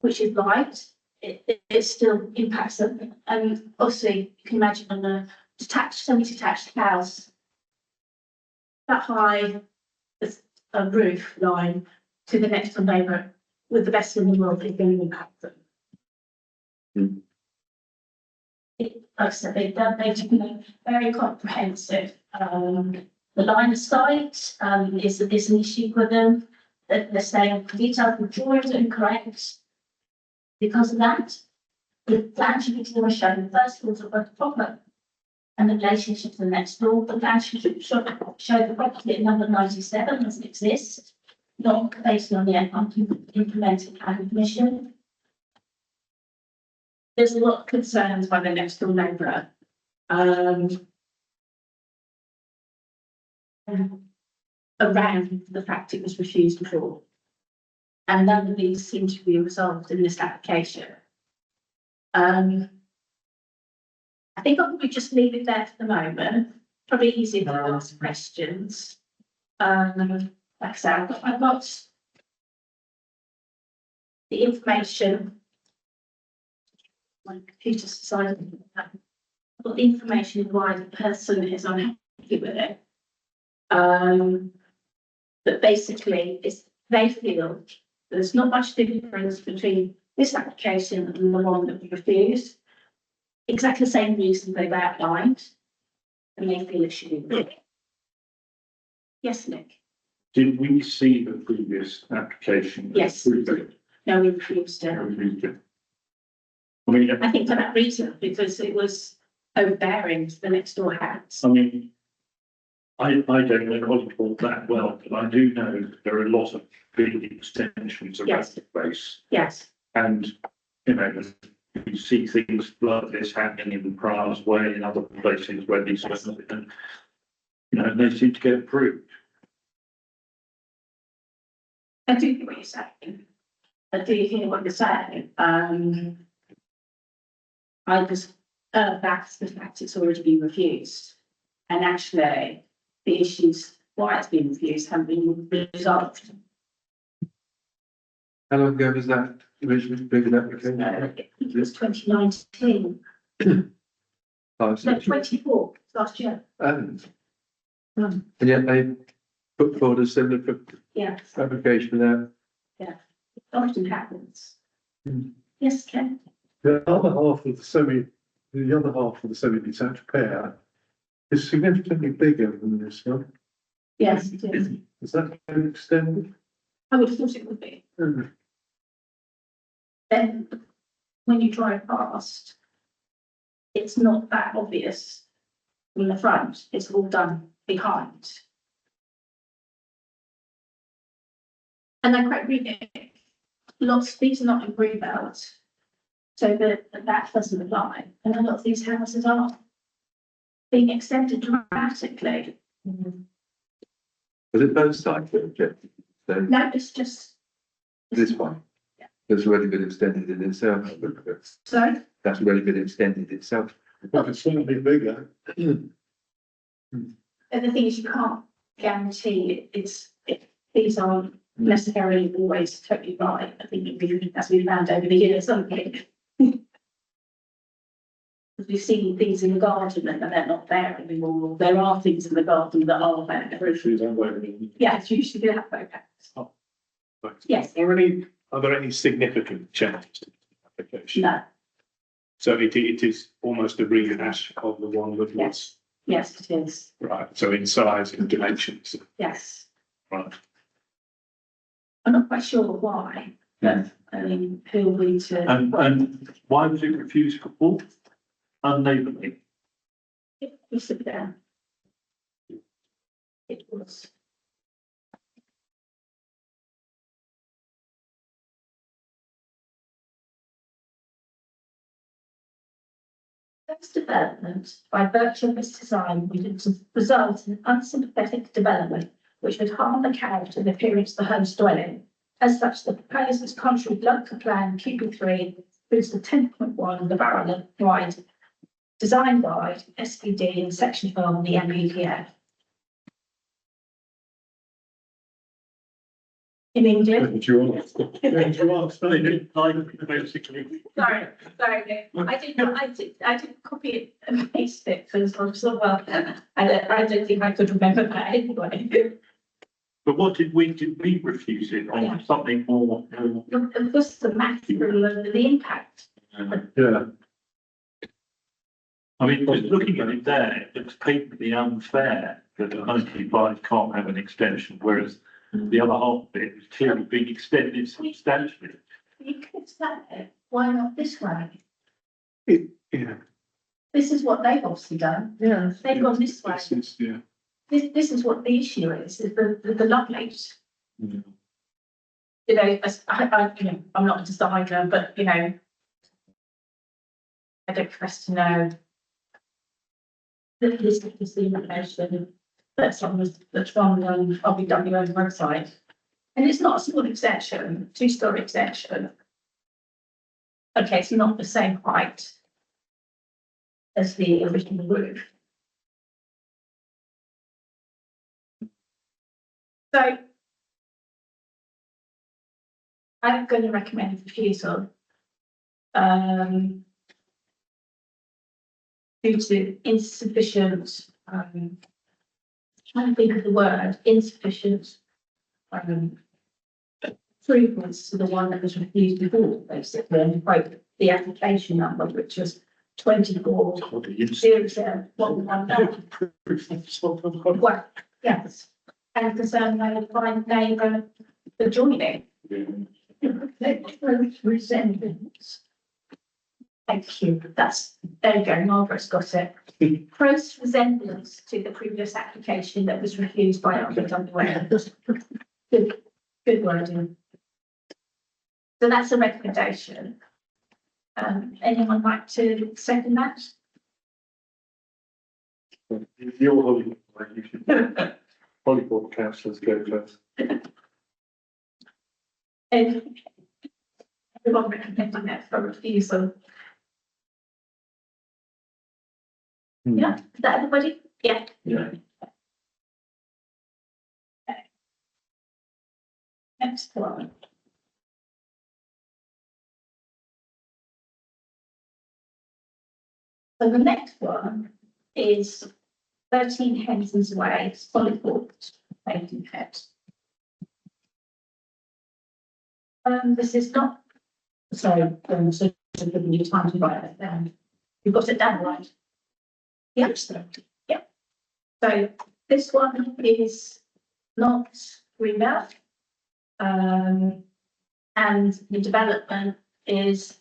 is right. It still impacts them, and obviously you can imagine on a semi-detached house that high as a roof line to the next door neighbour with the best in the world is going to impact them. Like I said, they've taken a very comprehensive. The line of sight is an issue with them. They're saying detailed and drawings are incorrect. Because of that, the plan should be clearly shown first of all to both proper and the relationship to the next door. The plan should show the property at number 97 as it exists, not based on the implemented planning commission. There's a lot of concerns by the next door neighbour. Around the fact it was refused before. And none of these seem to be resolved in this application. I think I'll probably just leave it there for the moment. Probably easier to ask questions. Like I said, I've got the information. My computer's decided. I've got the information of why the person is unhappy with it. But basically, they feel there's not much difference between this application and the one that was refused. Exactly the same reason they've outlined, and they feel it should be. Yes, Nick? Did we see the previous application? Yes. No, we refused it. I mean, I think for that reason, because it was overbearing to the next door house. I mean, I don't know Hollywood that well, but I do know that there are a lot of big extensions around Yes. the place. Yes, And, you know, you see things like this happening in Pra's Way and other places where these, Yes. and, you know, they seem to get approved. I do hear what you're saying. I do hear what you're saying. I just, that's the fact it's already been refused. And actually, the issues why it's been refused haven't been resolved. How long ago was that originally big application? I think it was 2019, Oh, no, so- 24, last year. And yet they put forward a similar Yes, application now. it often happens. Hmm. Yes, Ken? The other half of the semi-detached pair is significantly bigger than this one. Yes, it is. Is that been extended? I would have thought it would be. Then, when you drive past, it's not that obvious from the front, it's all done behind. And they're quite big. These are not in Greenbelt, so that doesn't apply, and a lot of these houses are being extended dramatically. Was it both sides that objected? So No, it's just. this one? Yeah. That's already been extended in itself. So, That's already been extended itself. But it's certainly bigger. and the thing is, you can't guarantee these aren't necessarily always totally right. I think as we found over the years, something. We've seen things in the garden and they're not there anymore. There are things in the garden that are there. Yeah, it's usually that focus. Yes, Are there any significant changes to the application? no, So it is almost a rehash of the one that was, yes, it is. right, so in size and dimensions, Yes. right? I'm not quite sure why, but I mean, who are we to? And why was it refused before? Unneighbourly. You sit down. It was. This development, by virtue of its design, would result in unsympathetic development which would harm the character and appearance of the home's dwelling. As such, the proposal is contrary to local plan QB3, which is the 10.1 of the Barrow wide design guide, SPD in section 12 of the MPPF. In English. What you want? What you want? Basically. Sorry, I didn't copy it and paste it because I'm so well, I don't think I could remember that anyway. But what did we refuse it on something more? Of course, the maximum of the impact. Yeah. I mean, just looking at it there, it's patently unfair that a 95 can't have an extension, whereas the other half of it is clearly being extended substantially. You could say, why not this way? Yeah. This is what they've obviously done. Yeah. They've gone this way. Yeah. This is what the issue is the lovelies. Mm. You know, I'm not a designer, but you know, I don't profess to know. This is the information that's on the RBW's website. And it's not a small extension, 2-story extension. Okay, it's not the same height as the original roof. So I'm going to recommend refusal. Due to insufficient, trying to think of the word, insufficient improvements to the one that was refused before, basically, and quote the application number, which was 24/00119. Well, yes, and concern the fine neighbour for joining. Resemblance. Thank you. There you go. Margaret's got it. Close resemblance to the previous application that was refused by RBWA. Good wording. So that's a recommendation. Anyone like to second that? Your Hollywood, you should. Hollywood councillors go first. Everyone recommending that for refusal. Yeah, is that everybody? Yeah. Yeah. Next one. So the next one is 13 Henson's Way, Solidport, Maidenhead. This is not, sorry, so just giving you time to write it down. You've got it down right. Yes, yeah. So this one is not rebuilt. And the development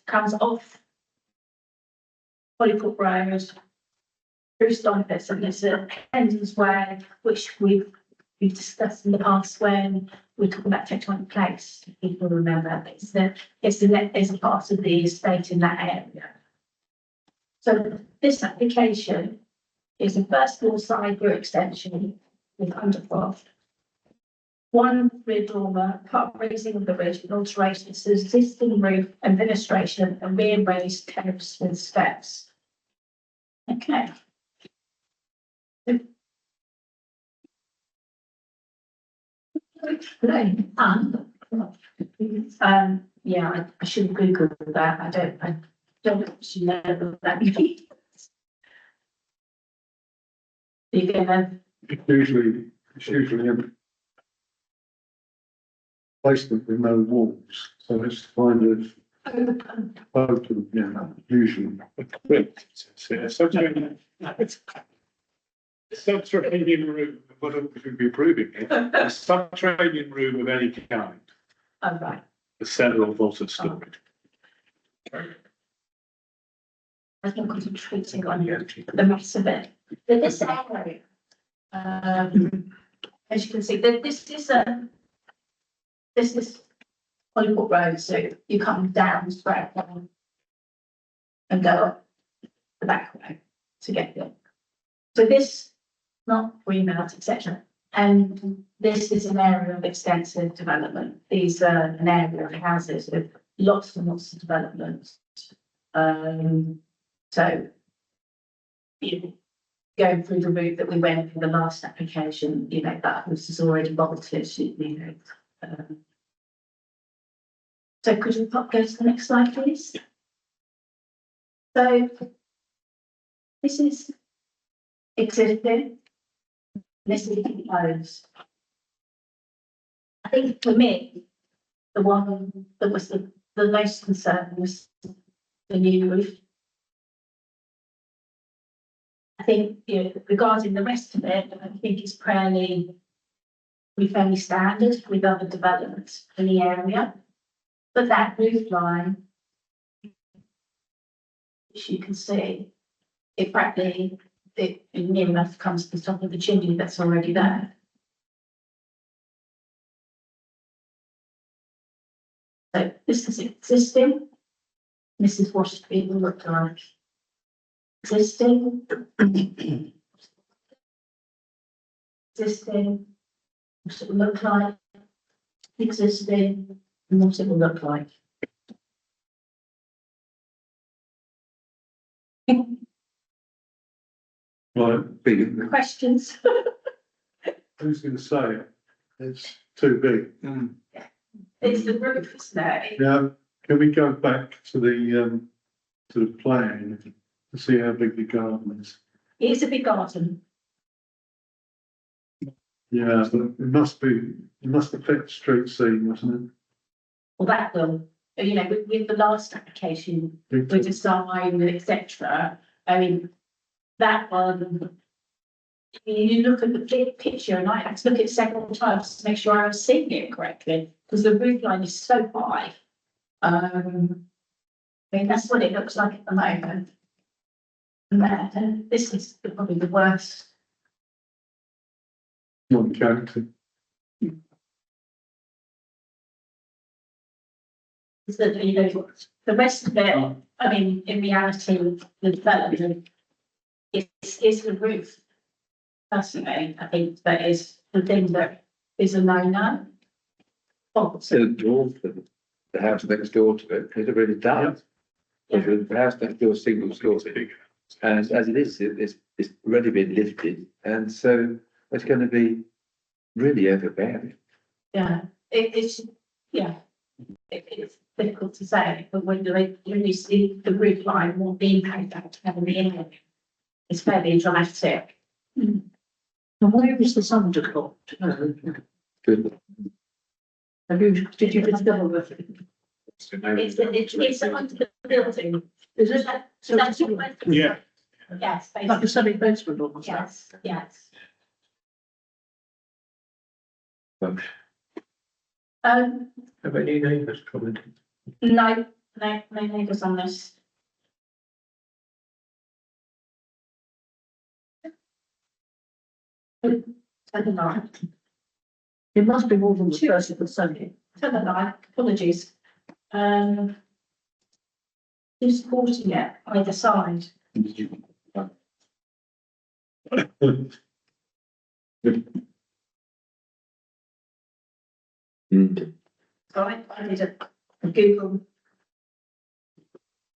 comes off Hollycourt Road through Stonefest, and it's a Hendon's Way, which we've discussed in the past when we're talking about tectonic place. People remember it's a part of the estate in that area. So this application is a first floor side rear extension with undercroft. One rear dormer, part raising of the ridge with alterations to existing roof and fenestration and rear raised terrace with steps. Okay. Yeah, I should have Googled that. I don't actually know what that means. You're gonna, It's usually a placement with no walls, so it's kind of open, yeah, usually. Subterranean room, what we should be approving here, a subterranean room of any kind, oh, right. the cellar or vaulted storage. I think concentrating on the rest of it. But this area, as you can see, this is Hollywood Road, so you come down straight down and go up the back way to get there. So this, not remount, etc. And this is an area of extensive development. These are an area of houses with lots and lots of developments. So, you know, going through the route that we went for the last application, you know, that house is already bolted, you know. So could you go to the next slide, please? So this is existing. This is proposed. I think for me, the one that was the most concern was the new roof. I think, you know, regarding the rest of it, I think it's fairly standard with other developments in the area. But that roof line, as you can see, it practically near enough comes to the top of the chimney that's already there. So this is existing. This is what it will look like. Existing. Existing. What it will look like. Existing. And what it will look like. Like, big, Questions? who's going to say it? It's too big. It's the roof, isn't it? Yeah, can we go back to the plan to see how big the garden is? It's a big garden. Yeah, but it must affect street scene, mustn't Well, that will, you know, with the last application, it? with design, etc. I mean, that one, you look at the big picture, and I had to look at it several times to make sure I was seeing it correctly, because the roof line is so high. I mean, that's what it looks like at the moment. And this is probably the worst. Not counting. Is that, you know, the rest of it, I mean, in reality, the development is the roof. Personally, I think that is the thing that is a no-no. Oh, So the door for the house next door to it, it really does. Because the house next door is single story, and as it is, it's already been lifted, and so it's going to be really overbearing. yeah, it's, yeah. it's difficult to say, but when you see the roof line, what the impact that would have on the area, it's fairly dramatic. And where is this undercut? Good. Did you discover with it? It's under the building. Is it that? So that's your question? Yeah. Yes, Like a basically. semi-basement almost. Yes, yes. Have any neighbours commented? No neighbours on this. Tell the line, It must be more than 30%. tell the line, apologies. Who's supporting it, either side? So I did a Google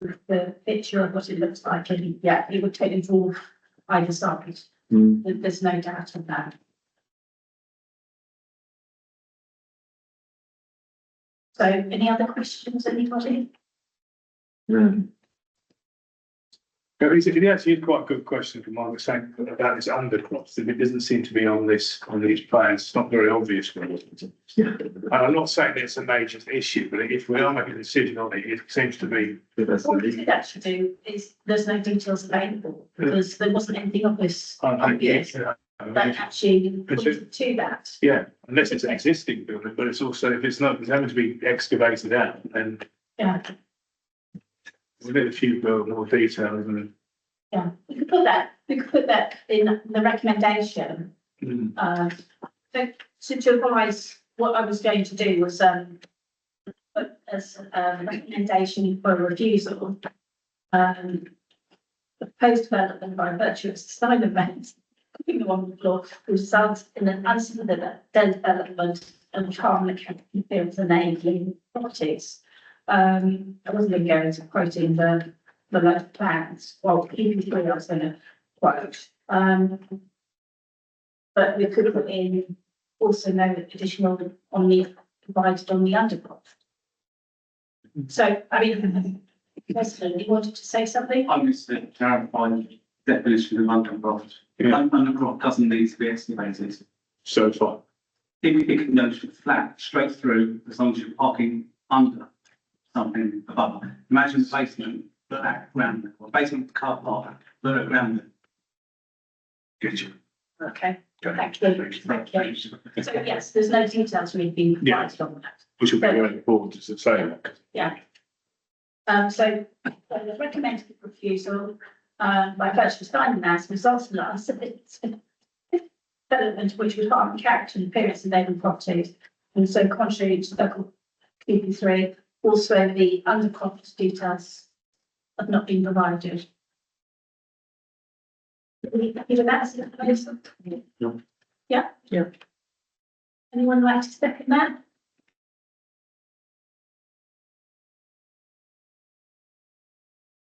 with the picture of what it looks like, and yeah, it would take involve either side. There's no doubt of that. So any other questions, anybody? It actually is quite a good question from Margaret saying about this undercroft. It doesn't seem to be on these plans. It's not very obvious. Really. And I'm not saying it's a major issue, but if we are making a decision on it, it seems to be. What we could actually do is, there's no details available, because there wasn't anything obvious that actually pointed to that. Yeah, unless it's an existing building, but it's also, if it's not, it's having to be excavated out, then Yeah, we need a few more details and. yeah, we could put that in the recommendation. So to advise, what I was going to do was, put as a recommendation for refusal, the proposed development by virtue of design events, putting them on the floor, results in an unsolicited development and harm the appearance and enabling properties. I wasn't going to go into quoting the local plans, well, even three I was going to quote. But we could put in also no additional on the provided on the undercroft. So, I mean, President, you wanted to say something? I'm just to clarify the definition of undercroft. Undercroft doesn't need to be excavated. So far. It can go flat, straight through, as long as you're parking under something above. Imagine the basement, put that ground, or basement of the car park, put it ground. Good. Okay, thank you. So yes, there's no details really being provided on that. Which will be very important to say. Yeah. So the recommended refusal, by virtue of finding as results in the development which would harm the character and appearance of neighbouring properties, and so contrary to local PP3, also the undercroft details have not been provided. Either that's it. No. Yeah? Yeah. Anyone like to second that?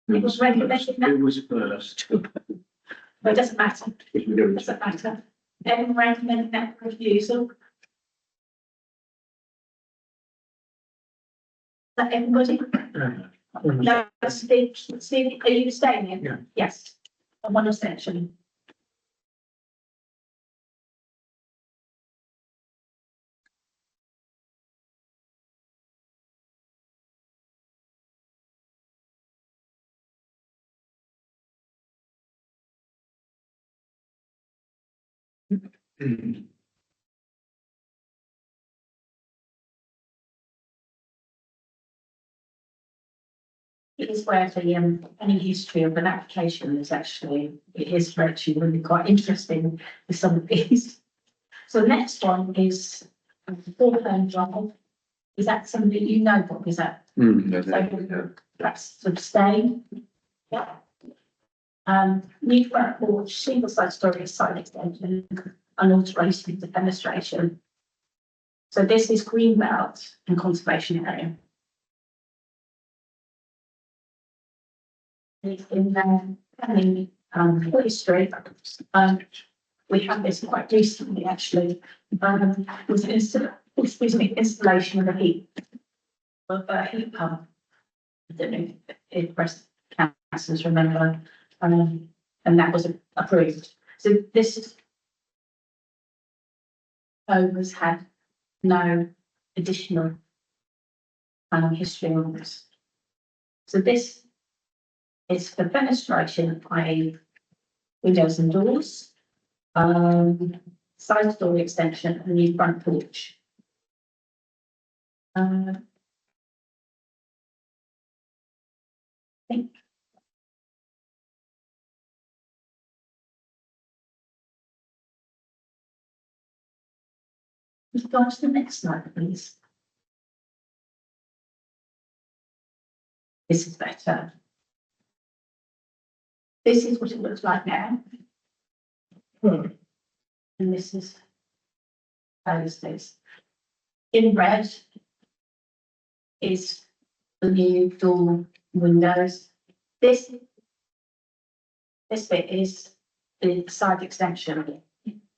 It was recommended that, It was first. but it doesn't matter. It doesn't matter. Anyone recommending that refusal? Is that everybody? No, Steve, are you staying? Yeah. Yes. And one abstention. It is where the any history of an application is actually, it is actually really quite interesting with some of these. So the next one is Thornburn Drive. Is that something you know, Bob? Is that? Perhaps abstain. Yeah. New front porch, single side story, side extension, and alteration of demonstration. So this is green belt and conservation area. In planning history, we had this quite recently actually, with installation of a heat of a heat pump. I don't know if breast cancers remember, and that was approved. So this home has had no additional history on this. So this is for fenestration, i.e. windows and doors, side door extension and new front porch. I think we go on to the next slide, please. This is better. This is what it looks like now. And this is how this is. In red is the new door windows. This bit is the side extension,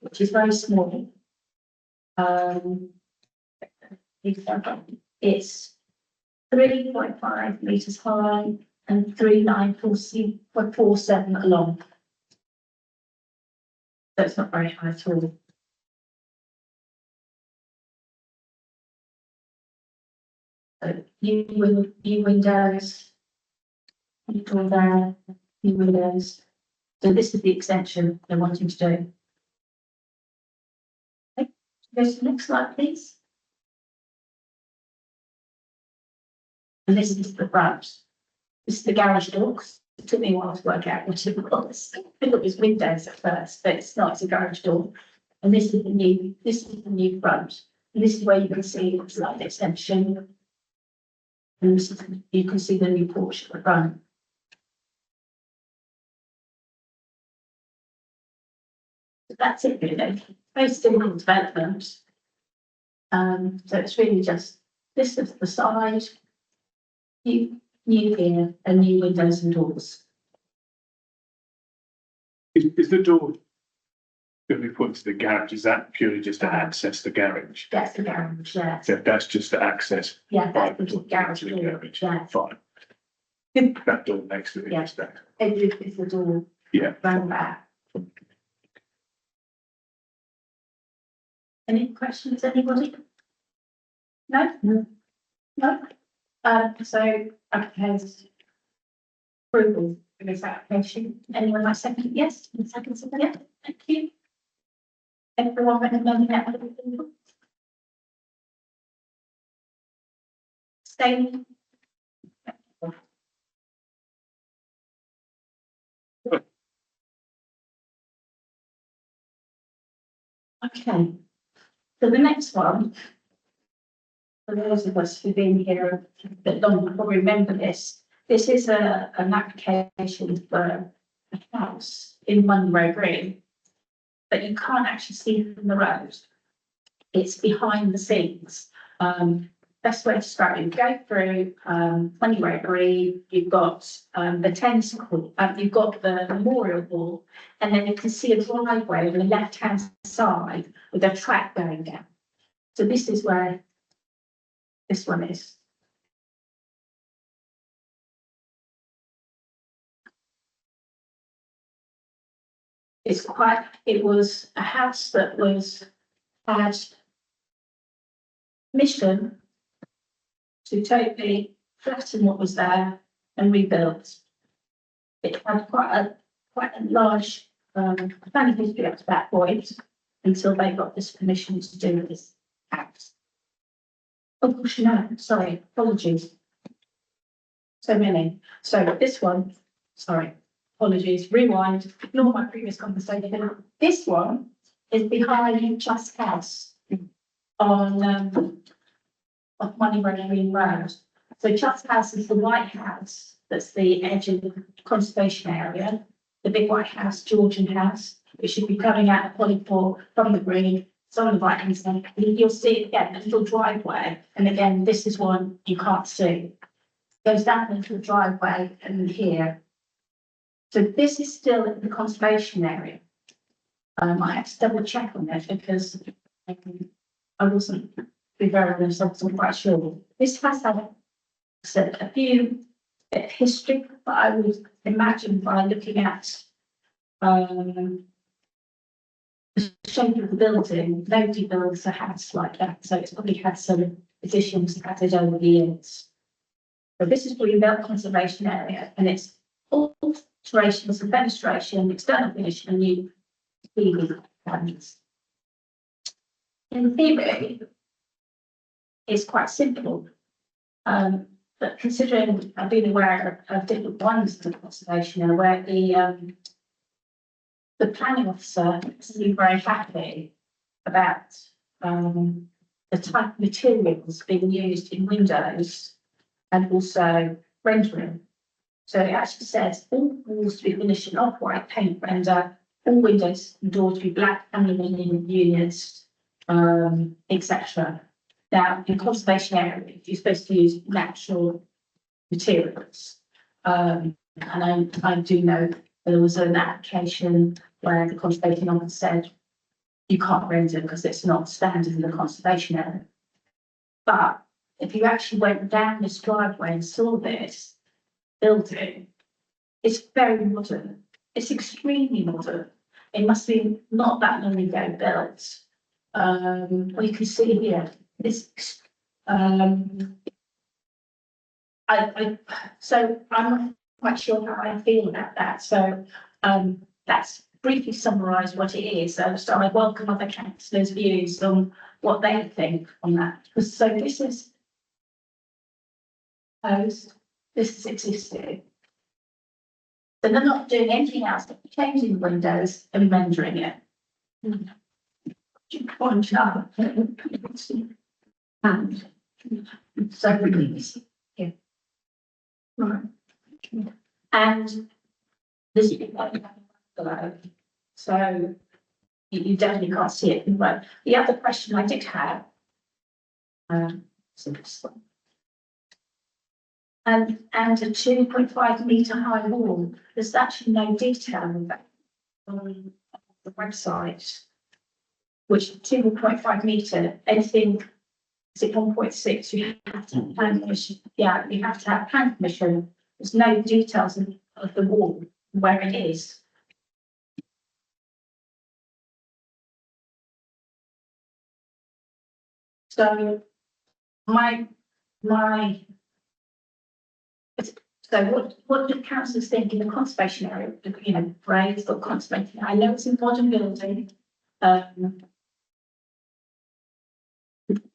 which is very small. It's 3.5 metres high and 394.47 along. So it's not very high at all. So new windows, new door there, new windows. So this is the extension they're wanting to do. Okay, go to the next slide, please. And this is the front. This is the garage door. It took me a while to work out what it was. I thought it was windows at first, but it's not, it's a garage door. And this is the new front. And this is where you can see the slight extension. And this is, you can see the new porch at the front. So that's it really. Very simple development. So it's really just this is the side, new here, and new windows and doors. Is the door going to be put to the garage? Is that purely just to access the garage? That's the garage, yeah. So that's just to access. Yeah, that's the to garage the door, garage. yeah. Fine. That door next to it Yeah. is that. It's the door Yeah. round back. Any questions, anybody? No? No? So I propose approval of this application. Anyone like second? Yes, second, yeah, thank you. Everyone recommending that? Stay. Okay, so the next one, for those of us who've been here a bit longer will remember this. This is an application for a house in Monroe Green, but you can't actually see from the road. It's behind the scenes. Best way to describe it, you go through Monroe Green, you've got the tennis court, you've got the memorial hall, and then you can see a driveway on the left-hand side with a track going down. So this is where this one is. It was a house that had mission to totally flatten what was there and rebuild. It had quite a large planning history up to that point until they got this permission to do this house. Oh gosh, no, sorry, apologies. So many. So this one, sorry, apologies, rewind, ignore my previous conversation. This one is behind Just House on of Monroe Green Road. So Just House is the white house that's the edge of the conservation area, the big white house, Georgian house, which should be coming out of Polypore from the green. So on the right hand side, you'll see again a little driveway, and again this is one you can't see. Goes down into the driveway and here. So this is still in the conservation area. I had to double check on that because I wasn't be very honest, I wasn't quite sure. This has had said, a few bit of history, but I would imagine by looking at the shape of the building, nobody builds a house like that, so it's probably had some additions added over the years. But this is probably about conservation area, and it's alterations and fenestration, external finish, and new ceiling panels. In theory, it's quite simple. But considering I've been aware of different ones in the conservation area where the planning officer seemed very happy about the type of materials being used in windows and also rendering. So it actually says all walls to be finished in off-white paint render, all windows and doors to be black aluminium units, etc. Now, in conservation area, you're supposed to use natural materials. And I do know there was an application where the conservation officer said you can't render because it's not standard in the conservation area. But if you actually went down this driveway and saw this building, it's very modern. It's extremely modern. It must be not that long ago built. Well, you can see here, it's so I'm not quite sure how I feel about that. So that's briefly summarise what it is. So I welcome other councillors' views on what they think on that. So this is proposed, this is existing. So they're not doing anything else, they're changing windows and rendering it. One chart. And so yeah. Right. And this is below. So you definitely can't see it. But the other question I did have, so this one. And a 2.5 metre high wall. There's actually no detail of that on the website. Which 2.5 metre, anything, is it 1.6? You have to have plan permission. Yeah, you have to have plan permission. There's no details of the wall, where it is. So so what do councillors think in the conservation area? You know, Bray's got conservation. I know it's a modern building.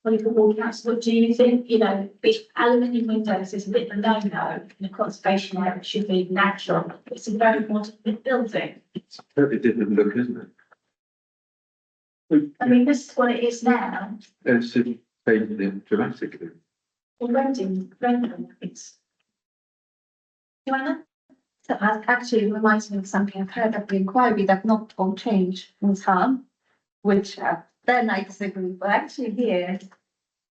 What do you think? You know, if aluminium windows is a bit of a no-no in the conservation area, it should be natural. It's a very modern building. It's a totally different look, isn't it? I mean, this is what it is now. It's changed it dramatically. Well, rendering, it's. Joanna? So that actually reminds me of something I've heard at the inquiry that not all change was harm, which then I disagree, but actually here,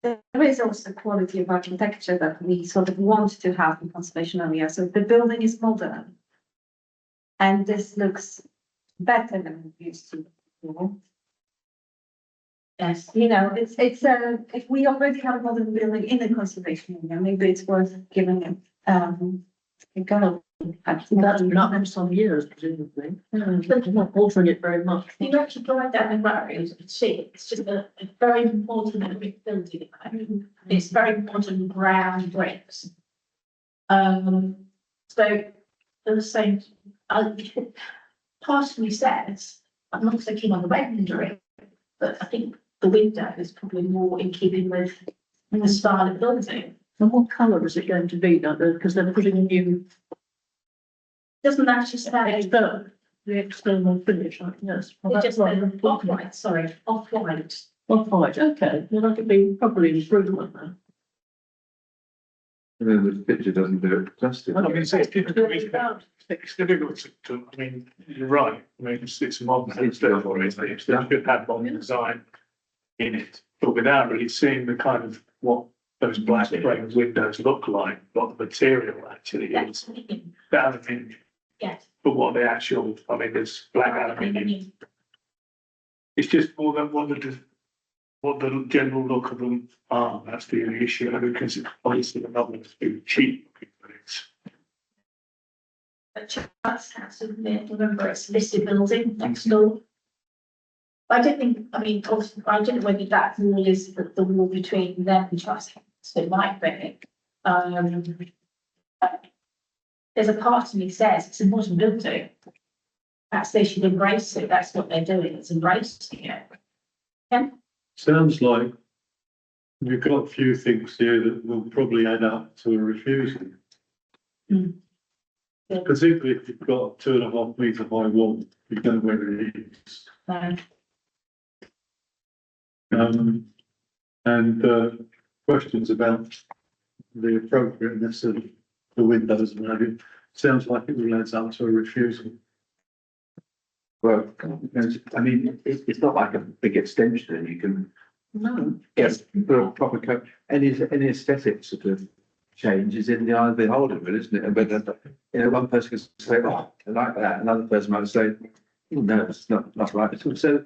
there is also quality of architecture that we sort of want to have in conservation area. So the building is modern. And this looks better than it used to before. Yes. You know, it's if we already have a modern building in the conservation area, maybe it's worth giving it a go. That's not been some years, presumably. But not altering it very much. You actually drive down the road and see it. It's just a very modern brick building. I mean, it's very modern brown bricks. So the same, partially says, I'm not so keen on the rendering, but I think the window is probably more in keeping with the style of building. And what colour is it going to be? Because they're putting a new Doesn't actually say. the external finish, yes. Well, It that's just what says I'm thinking. off-white, sorry, off-white. Off-white, okay, well, that could be probably improvement then. And then the picture doesn't do it justice. I mean, it's difficult to, I mean, you're right, I mean, it's modern, it's therefore, it should have modern design in it, but without really seeing the kind of what those black frame windows look like, what the material actually is. The aluminium, Yes. but what the actual, I mean, there's black aluminium. It's just more than one of the, what the general look of them are. That's the only issue, because it's obviously not going to be cheap, but it's. But Charles House, isn't it? Remember, it's a listed building next door. I don't think, I mean, also, I don't know whether that wall is the wall between them and Charles House, so it might be. There's a part of me says it's a modern building. Perhaps they should embrace it. That's what they're doing, it's embracing it. Yeah. Sounds like we've got a few things here that will probably add up to a refusal. Mm. Yeah. Particularly if you've got a 2.5 metre high wall, you don't know where it is. No. And questions about the appropriateness of the windows and everything. Sounds like it will add up to a refusal. Well, I mean, it's not like a big extension and you can. No. Yes, put a proper coat, any aesthetic sort of change is in the eye of the beholder, really, isn't it? And but, you know, one person can say, oh, I like that, another person might say, oh, no, it's not right at all. So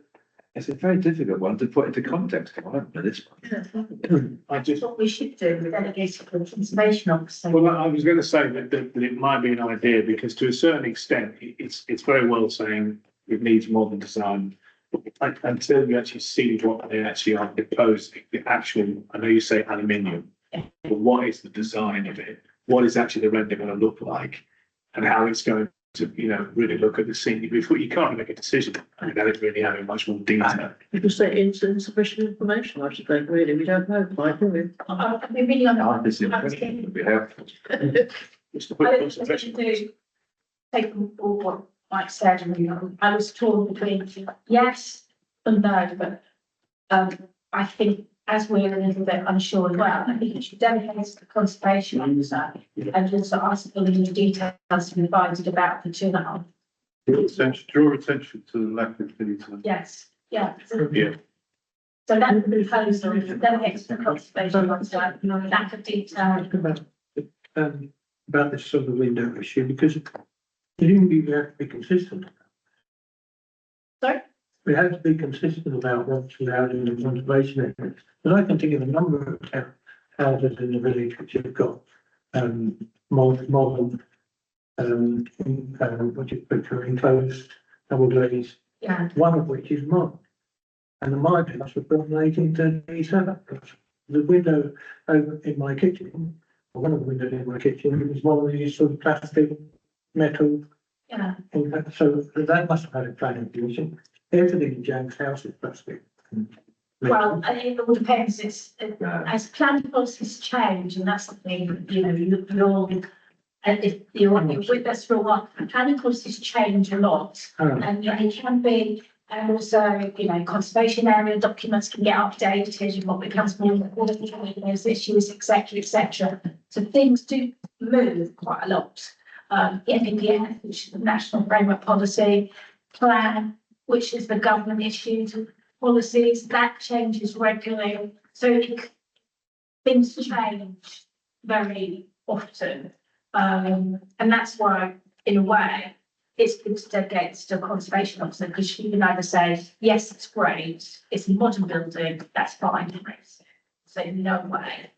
it's a very difficult one to put into context, this one. I just. What we should do with delegated conservation officer. Well, I was going to say that it might be an idea, because to a certain extent, it's very well saying it needs modern design. But until you actually see what they actually are proposing, the actual, I know you say aluminium, but what is the design of it? What is actually the render going to look like? And how it's going to, you know, really look at the scene before you can't make a decision without it really having much more detail. You can say it's insufficient information, I should think, really, we don't know, quite, do we? I'll be really honest. This impression would be helpful. Just to put I concentration. do take on board what Mike said, and I was torn between yes and no, but I think as we're a little bit unsure as well, I think it should delegate to the conservation officer and also ask for the details to be provided about the 2.5. Draw attention to the lack of detail. Yes, yeah. Yeah. So that proposal delegates to the conservation officer, lack of detail. About this sort of window issue, because presumably we have to be consistent. Sorry? We have to be consistent about what's allowed in the conservation area. And I can think of a number of houses in the village which have got modern which are enclosed double glazed. Yeah. One of which is mine. And my house was built in 1837. The window over in my kitchen, or one of the windows in my kitchen, was one of these sort of plastic, metal. Yeah. So that must have had a planning permission. Everything in James' house is plastic. Well, it all depends. It's as planning policies change, and that's the thing. You know, you're and if you're with us for a while, planning policies change a lot, and it can be. And also, you know, conservation area documents can get updated, and what becomes more important, those issues, etc. So things do move quite a lot. NPPF, which is the National Framework Policy, plan, which is the government issued policies, that changes regularly. So things change very often. And that's why, in a way, it's good to delegate to a conservation officer, because you can either say, yes, it's great, it's a modern building, that's fine. So no way.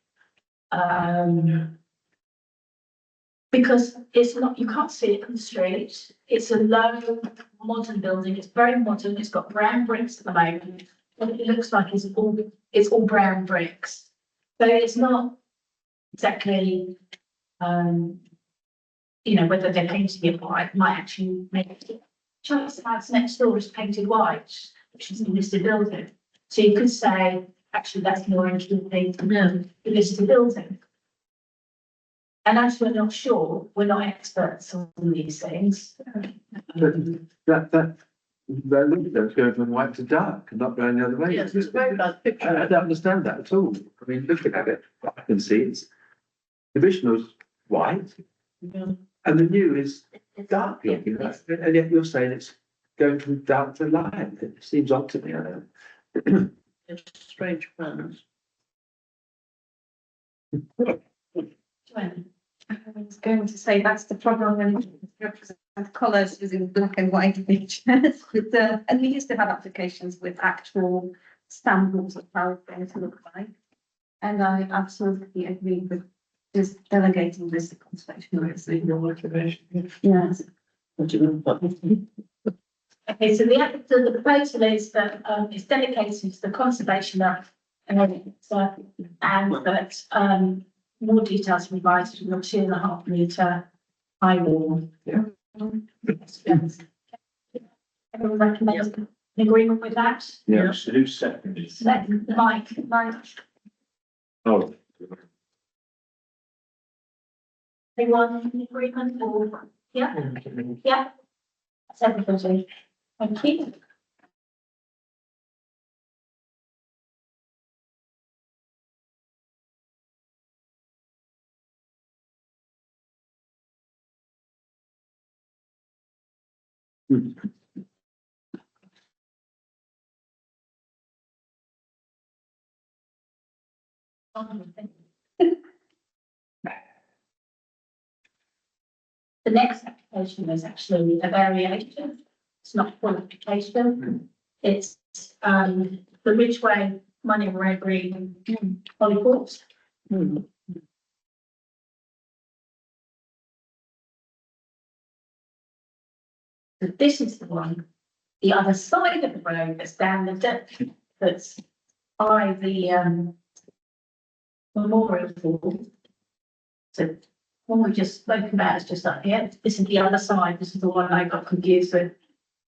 Because it's not, you can't see it from the street. It's a low modern building. It's very modern. It's got brown bricks at the moment. And it looks like it's all brown bricks. So it's not exactly, you know, whether they're painting it white might actually make it. Charles House next door is painted white, which is a listed building. So you could say, actually, that's more interesting than the listed building. And as we're not sure, we're not experts on these things. That window's going from white to dark and not going the other way. Yes, it's a very bad picture. I don't understand that at all. I mean, looking at it, I can see it's, the original's white and the new is dark looking, and yet you're saying it's going from dark to light. It seems odd to me, I know. It's strange plans. I was going to say that's the problem when we represent colours using black and white pictures. And we used to have applications with actual samples of how it's going to look like. And I absolutely agree with just delegating this to conservation. Yes. Okay, so the proposal is that, it's dedicated to the conservation of an area, and that, more details provided in the 2.5 metre high wall. Yeah. Yes. Everyone recommends in agreement with that? Yeah. Who's seconded? Second, Mike. Oh. Everyone in agreement or, yeah? Yeah. That's everybody. Thank you. The next application is actually a variation. It's not full application. It's, the Ridgeway Money Road Green Polyport. So this is the one, the other side of the road that's down the dip, that's by the, memorial hall. So what we just spoke about is just up here. This is the other side. This is the one I got confused with.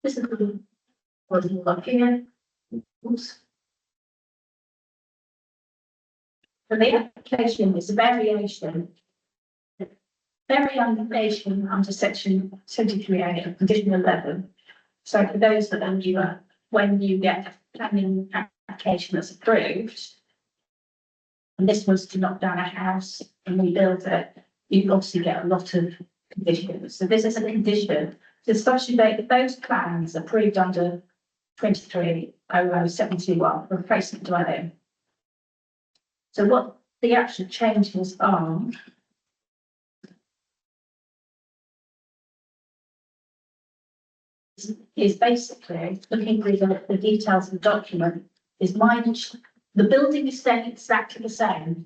This is the one up here. Oops. So the application is a variation. Variation under section 73A of condition 11. So for those that are newer, when you get a planning application that's approved, and this was to knock down a house and rebuild it, you obviously get a lot of conditions. So this is a condition to substitute those plans approved under 23/00721 for replacement dwelling. So what the actual changes are is basically looking through the details of the document is the building is staying exactly the same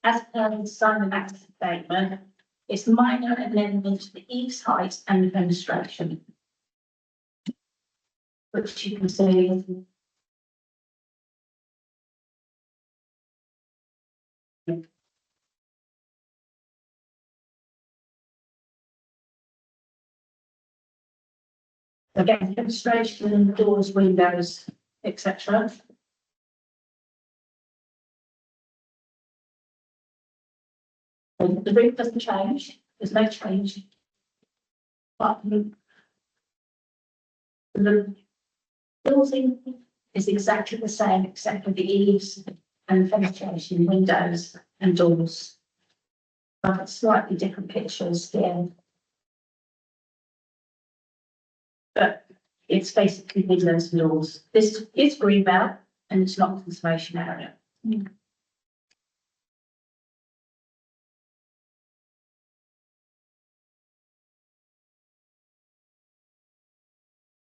as per the design and access statement. It's minor amendment to the eaves height and the fenestration, which you can see. Again, fenestration, doors, windows, etc. The roof doesn't change, there's no change. But the building is exactly the same except for the eaves and fenestration, windows and doors. But slightly different pictures here. But it's basically windows and doors. This is greenbelt and it's not a conservation area.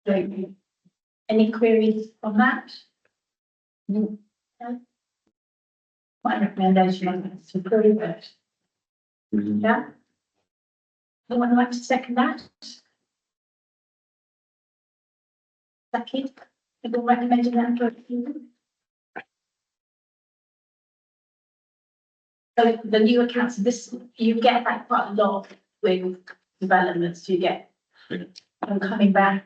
So, any queries on that? No. My recommendation is to approve it. Yeah. Anyone like to second that? Second, people recommending that for approval? So the new accounts, this, you get that quite a lot with developments, you get them coming back.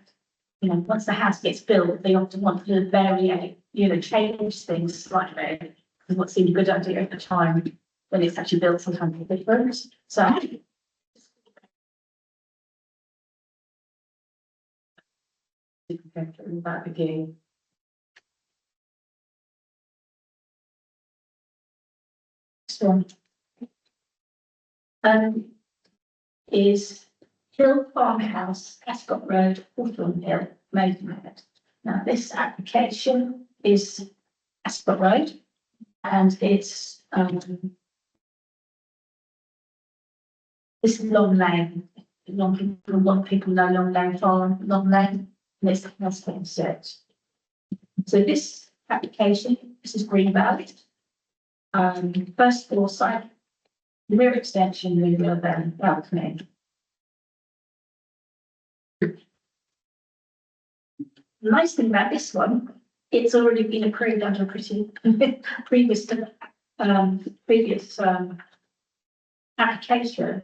You know, once the house gets built, they often want to vary, change things slightly. Because what seemed a good idea at the time, when it's actually built, sometimes it's different. So. That again. So. Is Hill Farmhouse, Ascot Road, Hawthorne Hill, Maidenhead. Now, this application is Ascot Road, and it's this is Long Lane. A lot of people know Long Lane Farm, Long Lane, and it's the house set. So this application. This is Greenbelt. First floor site, rear extension with the balcony. The nice thing about this one, it's already been approved under a pretty previous, application.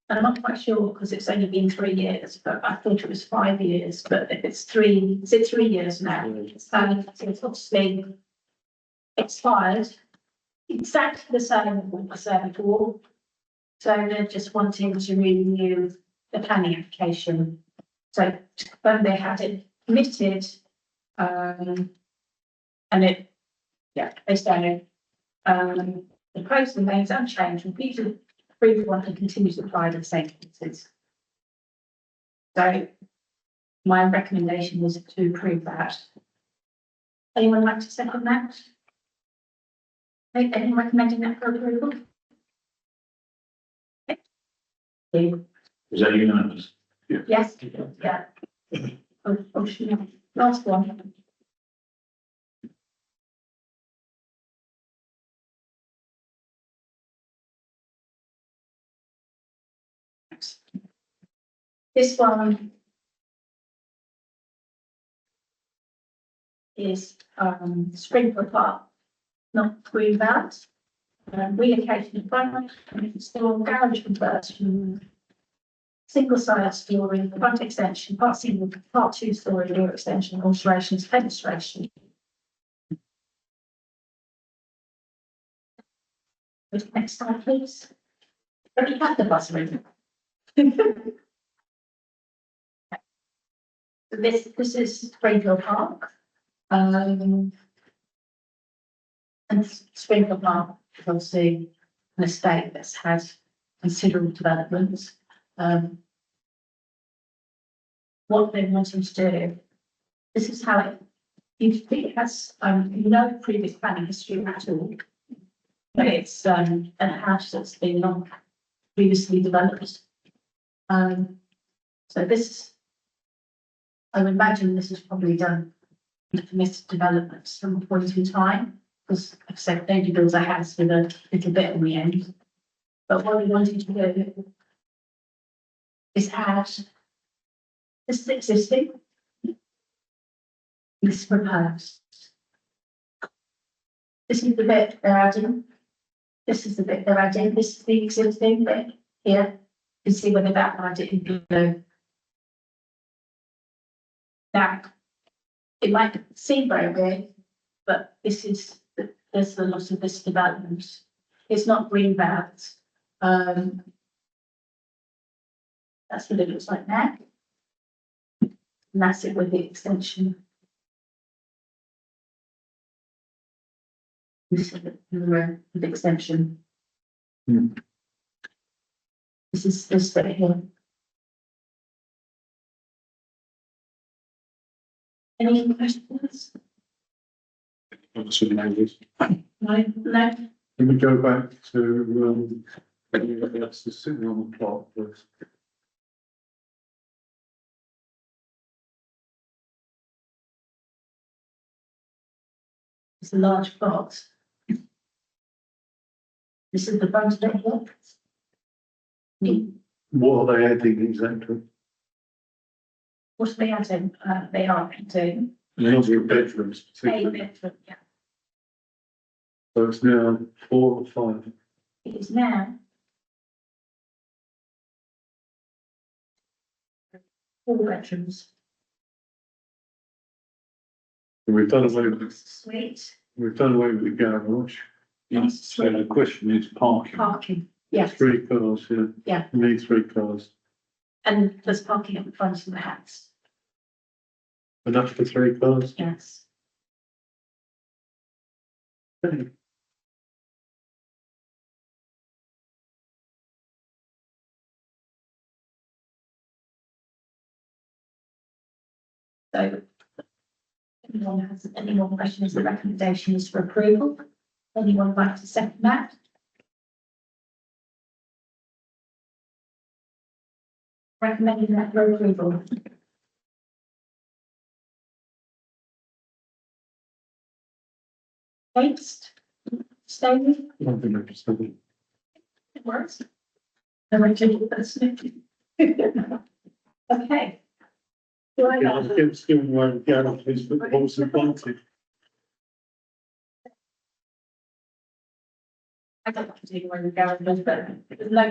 And I'm not quite sure because it's only been 3 years, but I thought it was 5 years, but if it's 3, is it 3 years now? So it's obviously expired. Exactly the same as what I said before. So they're just wanting to renew the planning application. So when they had it committed, and it, yeah, they started, the post remains unchanged, repeated approval and continues to apply to the same cases. So my recommendation was to approve that. Anyone like to second that? Anyone recommending that for approval? Okay. Is that unanimous? Yes, yeah. Oh, sure. Last one. This one is Sprinkler Park, not Greenbelt. Relocation of front, install garage conversion, single side story, front extension, part single, part 2 story door extension, alterations, fenestration. Next slide, please. Already had the bus room. This is Sprinkler Park. And Sprinkler Park is obviously an estate that's had considerable developments. What they're wanting to do, this is how it has no previous planning history at all. But it's a house that's been not previously developed. So this, I would imagine this is probably done to permit development at some point in time, because I've said nobody builds a house with a little bit on the end. But what we wanted to do is add, this is existing, this is proposed. This is the bit they're adding. This is the bit they're adding. This is the existing bit here. You can see where they've outlined it in blue. Now, it might seem very big, but this is, there's a lot of this development. It's not Greenbelt. That's what it looks like now. And that's it with the extension. This is the extension. This is this bit here. Any questions? Obviously, neighbours. No, no. Can we go back to, that's the sitting on the plot, please? It's a large plot. This is the front of it here. What are they adding exactly? What are they adding? They are adding Number of bedrooms, a particularly. bedroom, yeah. So it's now 4 or 5. It is now 4 bedrooms. And we've done away with, Suite, we've done away with the garage. yes, So the question is parking. parking, yes, 3 cars, yeah. Yeah. You need 3 cars. and there's parking at the front of the house, Enough for 3 cars? yes. So, anyone has any more questions? The recommendation is for approval. Anyone like to second that? Recommending that for approval. Against? Staying? I don't think I just said it. It works. And I take it personally. Okay. Do I Yeah, have? I'm still wearing gallantries, but the horse is bolted. I don't have to do one of the garages, but there's no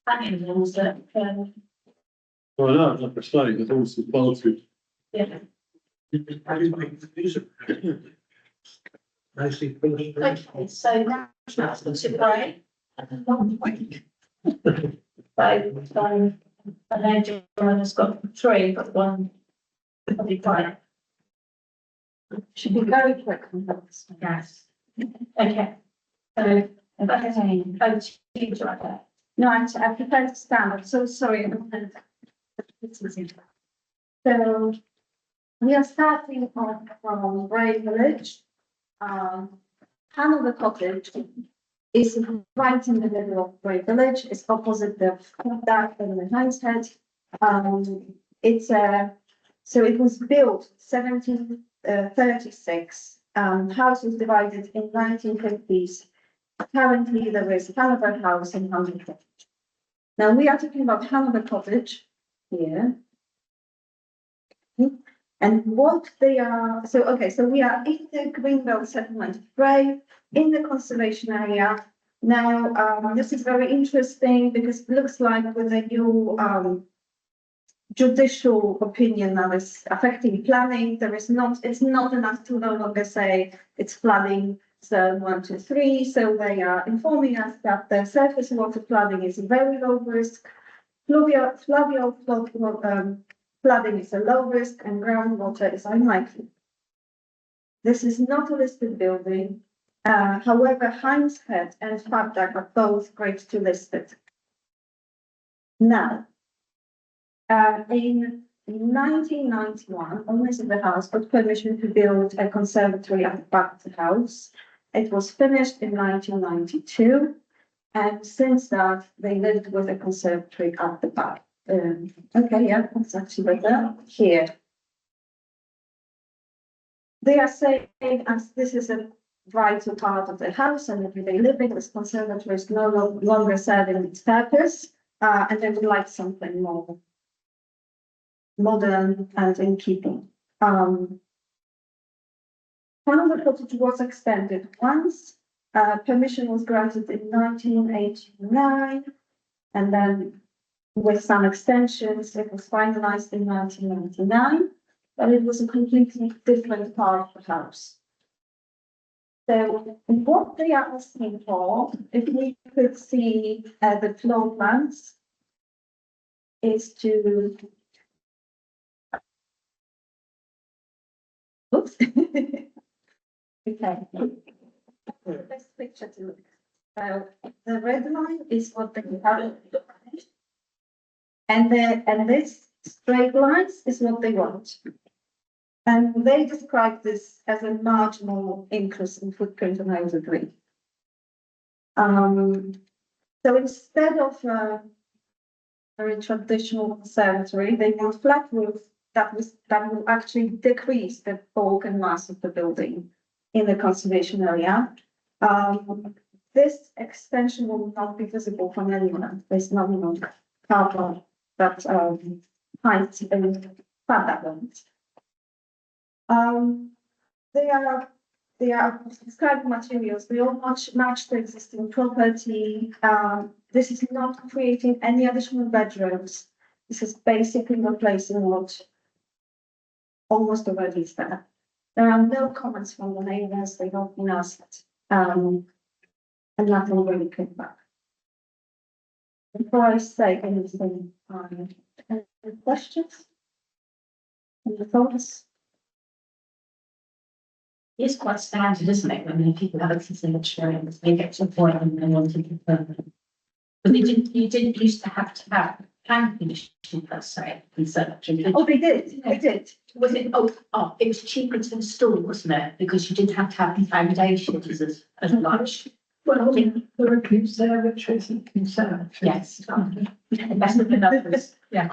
planning rules that, Well, no, like I say, the horse is bolted. yeah. Nicely finished. Okay, so now that's to Bray. And then Joanne has got three, but one probably quiet. Should be very quick on this. Yes. Okay. So, okay, over to you, Joanne. No, I prepared to stand. I'm so sorry. So we are starting from Bray Village. Hanover Cottage is right in the middle of Bray Village. It's opposite the Dark and the Hind's Head. It's so it was built 1736. House was divided in 1950s. Currently, there is Hanover House and Hanover Cottage. Now we are talking about Hanover Cottage here. And what they are, so we are in the Greenbelt settlement of Bray, in the conservation area. Now, this is very interesting because it looks like with a new judicial opinion that is affecting planning, it's not enough to no longer say it's flooding zone 1, 2, 3. So they are informing us that the surface water flooding is very low risk. Fluvial flooding is a low risk and groundwater is unlikely. This is not a listed building. However, Hind's Head and Fabdag are both grade 2 listed. Now, in 1991, owners of the house got permission to build a conservatory at the back of the house. It was finished in 1992, and since that, they lived with a conservatory at the back. Okay, yeah, that's actually better here. They are saying as this is a vital part of the house and everyday living, this conservatory is no longer serving its purpose, and they would like something more modern and in keeping. Hanover Cottage was extended once. Permission was granted in 1989, and then with some extensions, it was finalized in 1999, but it was a completely different part of the house. So what they are asking for, if we could see the floor plans, is to oops. Okay. Best picture to look at. The red line is what they have, and this straight lines is what they want. And they describe this as a marginal increase in footprint, and I would agree. So instead of a very traditional conservatory, they want flat roof that will actually decrease the bulk and mass of the building in the conservation area. This extension will not be visible from anywhere. There's no car park that height and that limit. They are described materials. They all match the existing property. This is not creating any additional bedrooms. This is basically replacing what almost already is there. There are no comments from the neighbors. They don't been asked, and nothing really came back. Before I say anything, any questions? Any thoughts? It's quite standard, isn't it, when people have existing experience, they get to a point and they want to confirm it. But you didn't used to have plan condition per se, conservatory. Oh, they did. They did. Was it, it was cheaper to install, wasn't it? Because you didn't have to have the foundations as much. Well, there are conservatories and conservatories. Yes. Better than others, yeah.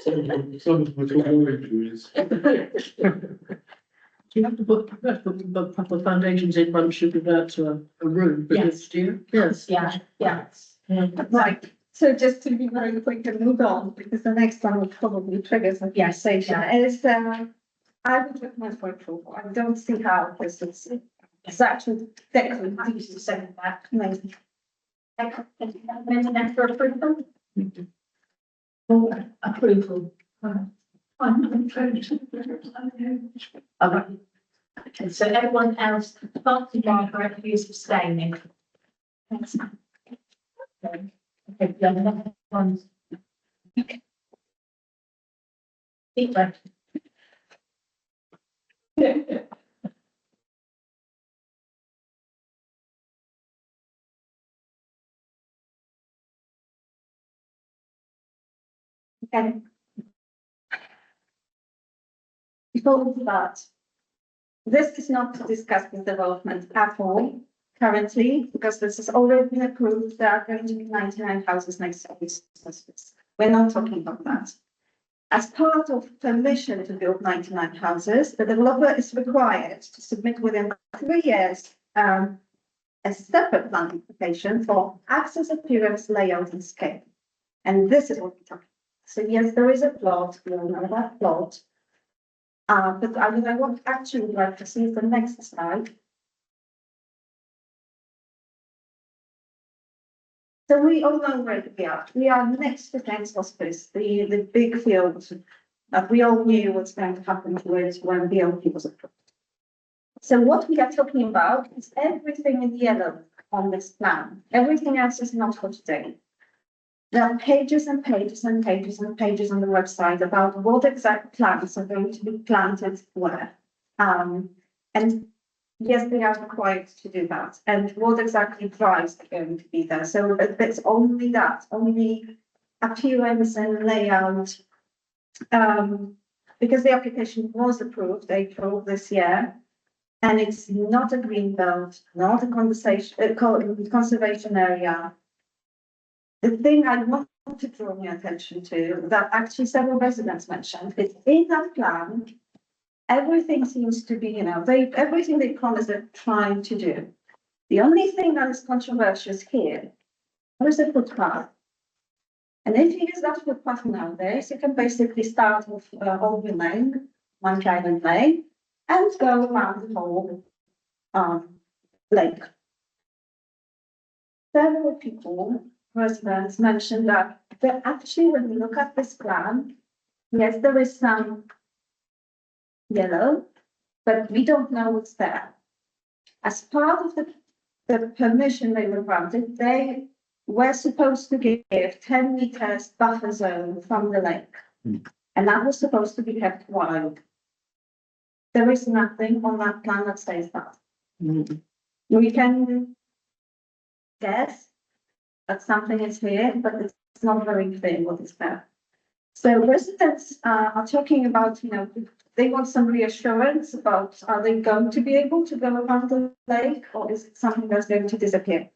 Some of the oranges. you have to put proper foundations in once you convert to a room? Yes. Do you? Yes. Yeah, yeah. Right, so just to be very quick and move on, because the next one will probably trigger some Yes, conversation, is, I would recommend for approval. I don't see how this is, it's actually technically. I used to say that. Amazing. Amendment for approval? Approval. I'm not encouraged. All right. Okay, so everyone else, apart from Barbara, who's abstaining. Thanks. Okay, the other ones. Okay. Deep breath. Okay. Before we start, this is not to discuss the development at all currently, because this has already been approved. There are going to be 99 houses next to these houses. We're not talking about that. As part of permission to build 99 houses, the developer is required to submit within 3 years a separate plan application for access, appearance, layout, and scale. And this is what we're talking about. So yes, there is a plot, we all know that plot. But I mean, I would actually like to see the next slide. So we all know where we are. We are next to Thames Hospice, the big field that we all knew what's going to happen to it when BLP was approved. So what we are talking about is everything in yellow on this plan. Everything else is not for today. There are pages and pages and pages and pages on the website about what exact plants are going to be planted where. And yes, they are required to do that. And what exactly drives are going to be there. So it's only that, only the appearance and layout. Because the application was approved April this year, and it's not a green belt, not a conservation area. The thing I want to draw your attention to, that actually several residents mentioned, is in that plan, everything seems to be, you know, everything they promised they're trying to do. The only thing that is controversial here is the footpath. And if you use that footpath nowadays, you can basically start with Oldby Lane, Monkey Island Lane, and go around the whole lake. Several people, residents, mentioned that actually, when we look at this plan, yes, there is some yellow, but we don't know what's there. As part of the permission they were granted, they were supposed to give 10 meters buffer zone from the lake. And that was supposed to be kept wild. There is nothing on that plan that says that. We can guess that something is here, but it's not very clear what is there. So residents are talking about, you know, they want some reassurance about, are they going to be able to go around the lake, or is it something that's going to disappear?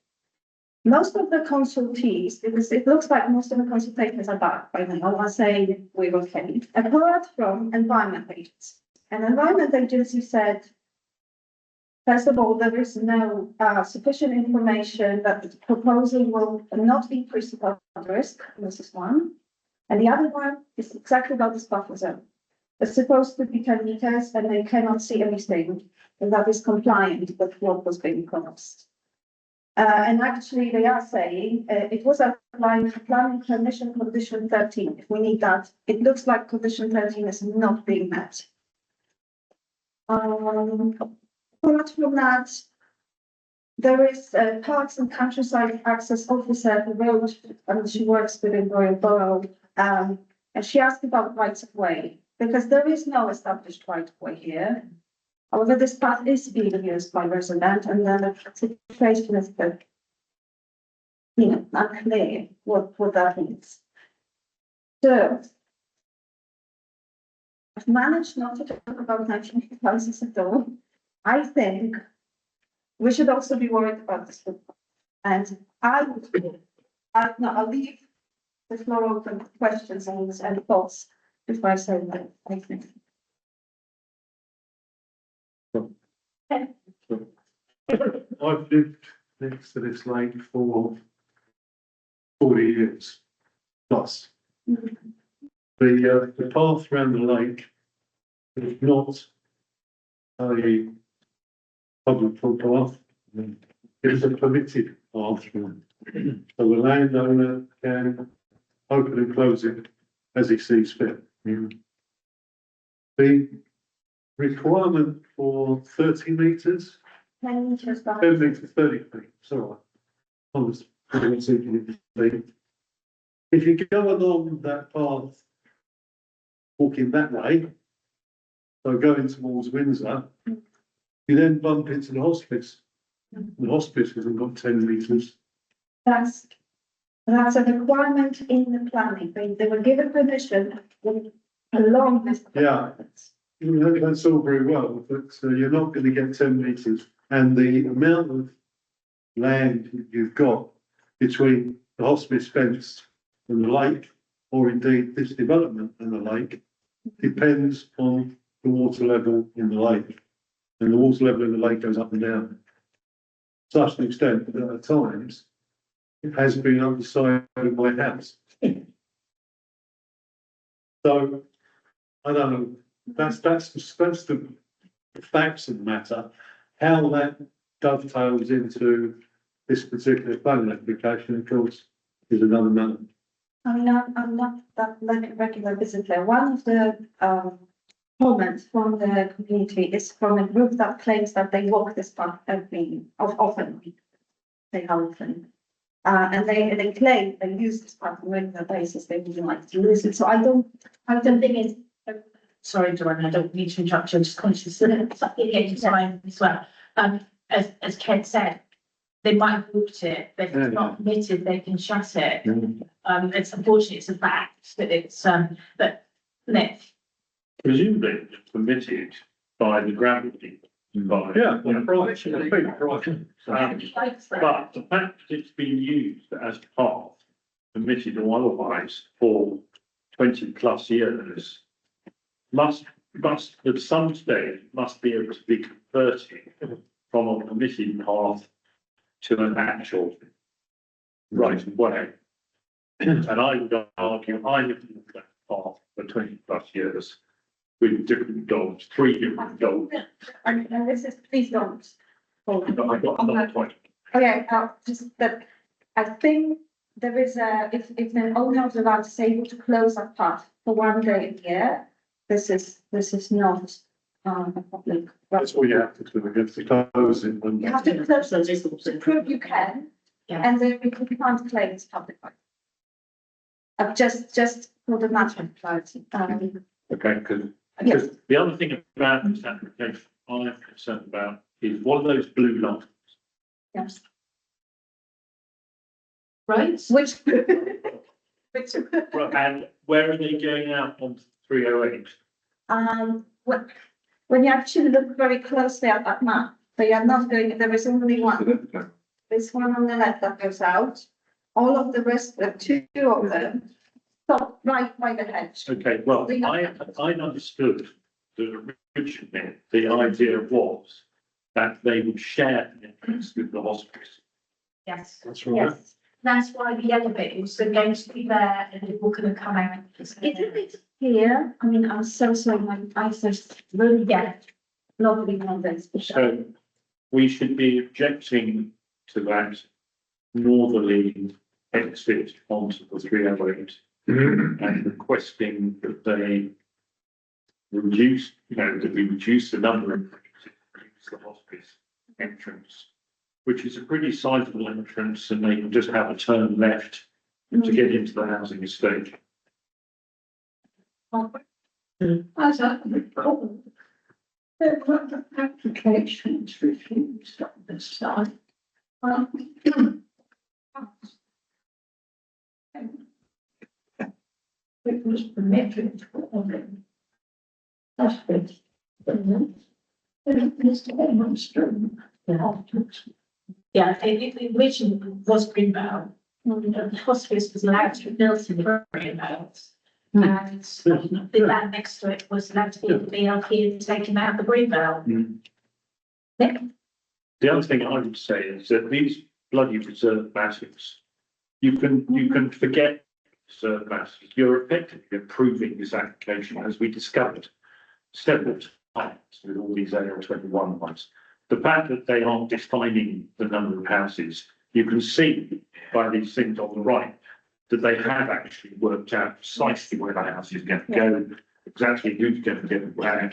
Most of the consultees, because it looks like most of the consultators are back by now, are saying we're okay, apart from environment agents. And environment agency said, first of all, there is no sufficient information that the proposal will not increase the public risk. This is one. And the other one is exactly about this buffer zone. It's supposed to be 10 meters and they cannot see anything that is compliant with what was being promised. And actually they are saying it was applying for planning permission condition 13. If we need that, it looks like condition 13 is not being met. Apart from that, there is a Parks and Countryside Access Officer who wrote, and she works within Royal Borough, and she asked about rights of way, because there is no established right of way here. However, this path is being used by residents, and then the situation is that, you know, unclear what that means. So, I've managed not to talk about 19 houses at all. I think we should also be worried about this. And I'll leave the floor open for questions and thoughts before I say that. I think. I've lived next to this lake for 40 years plus. The path around the lake is not a public footpath. It's a permitted path. So the landowner can open and close it as he sees fit. The requirement for 30 metres, 10 meters back. 10 metres, 30 feet, sorry. I was thinking if you go along that path, walking that way, so going towards Windsor, you then bump into the hospice. The hospice hasn't got 10 metres. That's a requirement in the planning. They were given permission along this. Yeah. That's all very well, but you're not going to get 10 metres. And the amount of land you've got between the hospice fence and the lake, or indeed this development and the lake, depends on the water level in the lake. And the water level in the lake goes up and down. To such an extent that at times it has been up the side of my house. So, I don't know, that's the facts of the matter. How that dovetails into this particular planning application, of course, is another matter. I mean, I'm not that regular visitor. One of the comments from the community is from a group that claims that they walk this path often. They often. And they claim they use this path on a regular basis. They wouldn't like to lose it. So I don't think it's. Sorry, Joanne, I don't need to interrupt you, I'm just conscious that it's up against time as well. As Ken said, they might have walked it, but if it's not permitted, they can shut it. It's unfortunate, it's a fact that it's, but Nick. Presumably it's permitted by the gravel people. Yeah, right. But the fact that it's been used as path, permitted or otherwise, for 20 plus years, must at some stage must be able to be converted from a permitted path to an actual right of way. And I would argue I have used that path for 20 plus years with different dogs, 3 different dogs. And this is, please don't. I've got another point. Okay, just that, I think there is if the owner of the land is able to close that path for 1 day a year, this is not a public. That's all you have to do against the closing. You have to close it to prove you can, and then you can't claim it's public. Just for the matter of clarity. Okay, because the other thing about this application I'm concerned about is what are those blue lines? Yes. Right? Which. Right, and where are they going out on 308? When you actually look very closely at that map, they are not going, there is only one. This one on the left that goes out. All of the rest, the 2 of them, stop right by the hedge. Okay, well, I understood that originally the idea was that they would share the entrance with the hospice. Yes. That's right. Yes. That's why the elevators are going to be there and people can come out. Isn't it here? I mean, I'm so sorry, my eyes really get lovely on this. So we should be objecting to that northerly exit onto the 308 and requesting that they reduce, that we reduce the number of reduce the hospice entrance, which is a pretty sizable entrance, and they can just have a turn left to get into the housing estate. As I recall, there were applications refused on this side. It was permitted for them. That's it. Mr. Edmonstone afterwards. Yeah, it originally was Greenbelt. The hospice was allowed to be built in Greenbelt. And the land next to it was allowed to be the BLP and taken out the Greenbelt. The other thing I would say is that these bloody reserve matters, you can forget reserve matters. You're effectively approving this application, as we discovered several times with all these AL21 ones. The fact that they aren't defining the number of houses, you can see by these things on the right that they have actually worked out precisely where the house is going to go, exactly who's going to get where.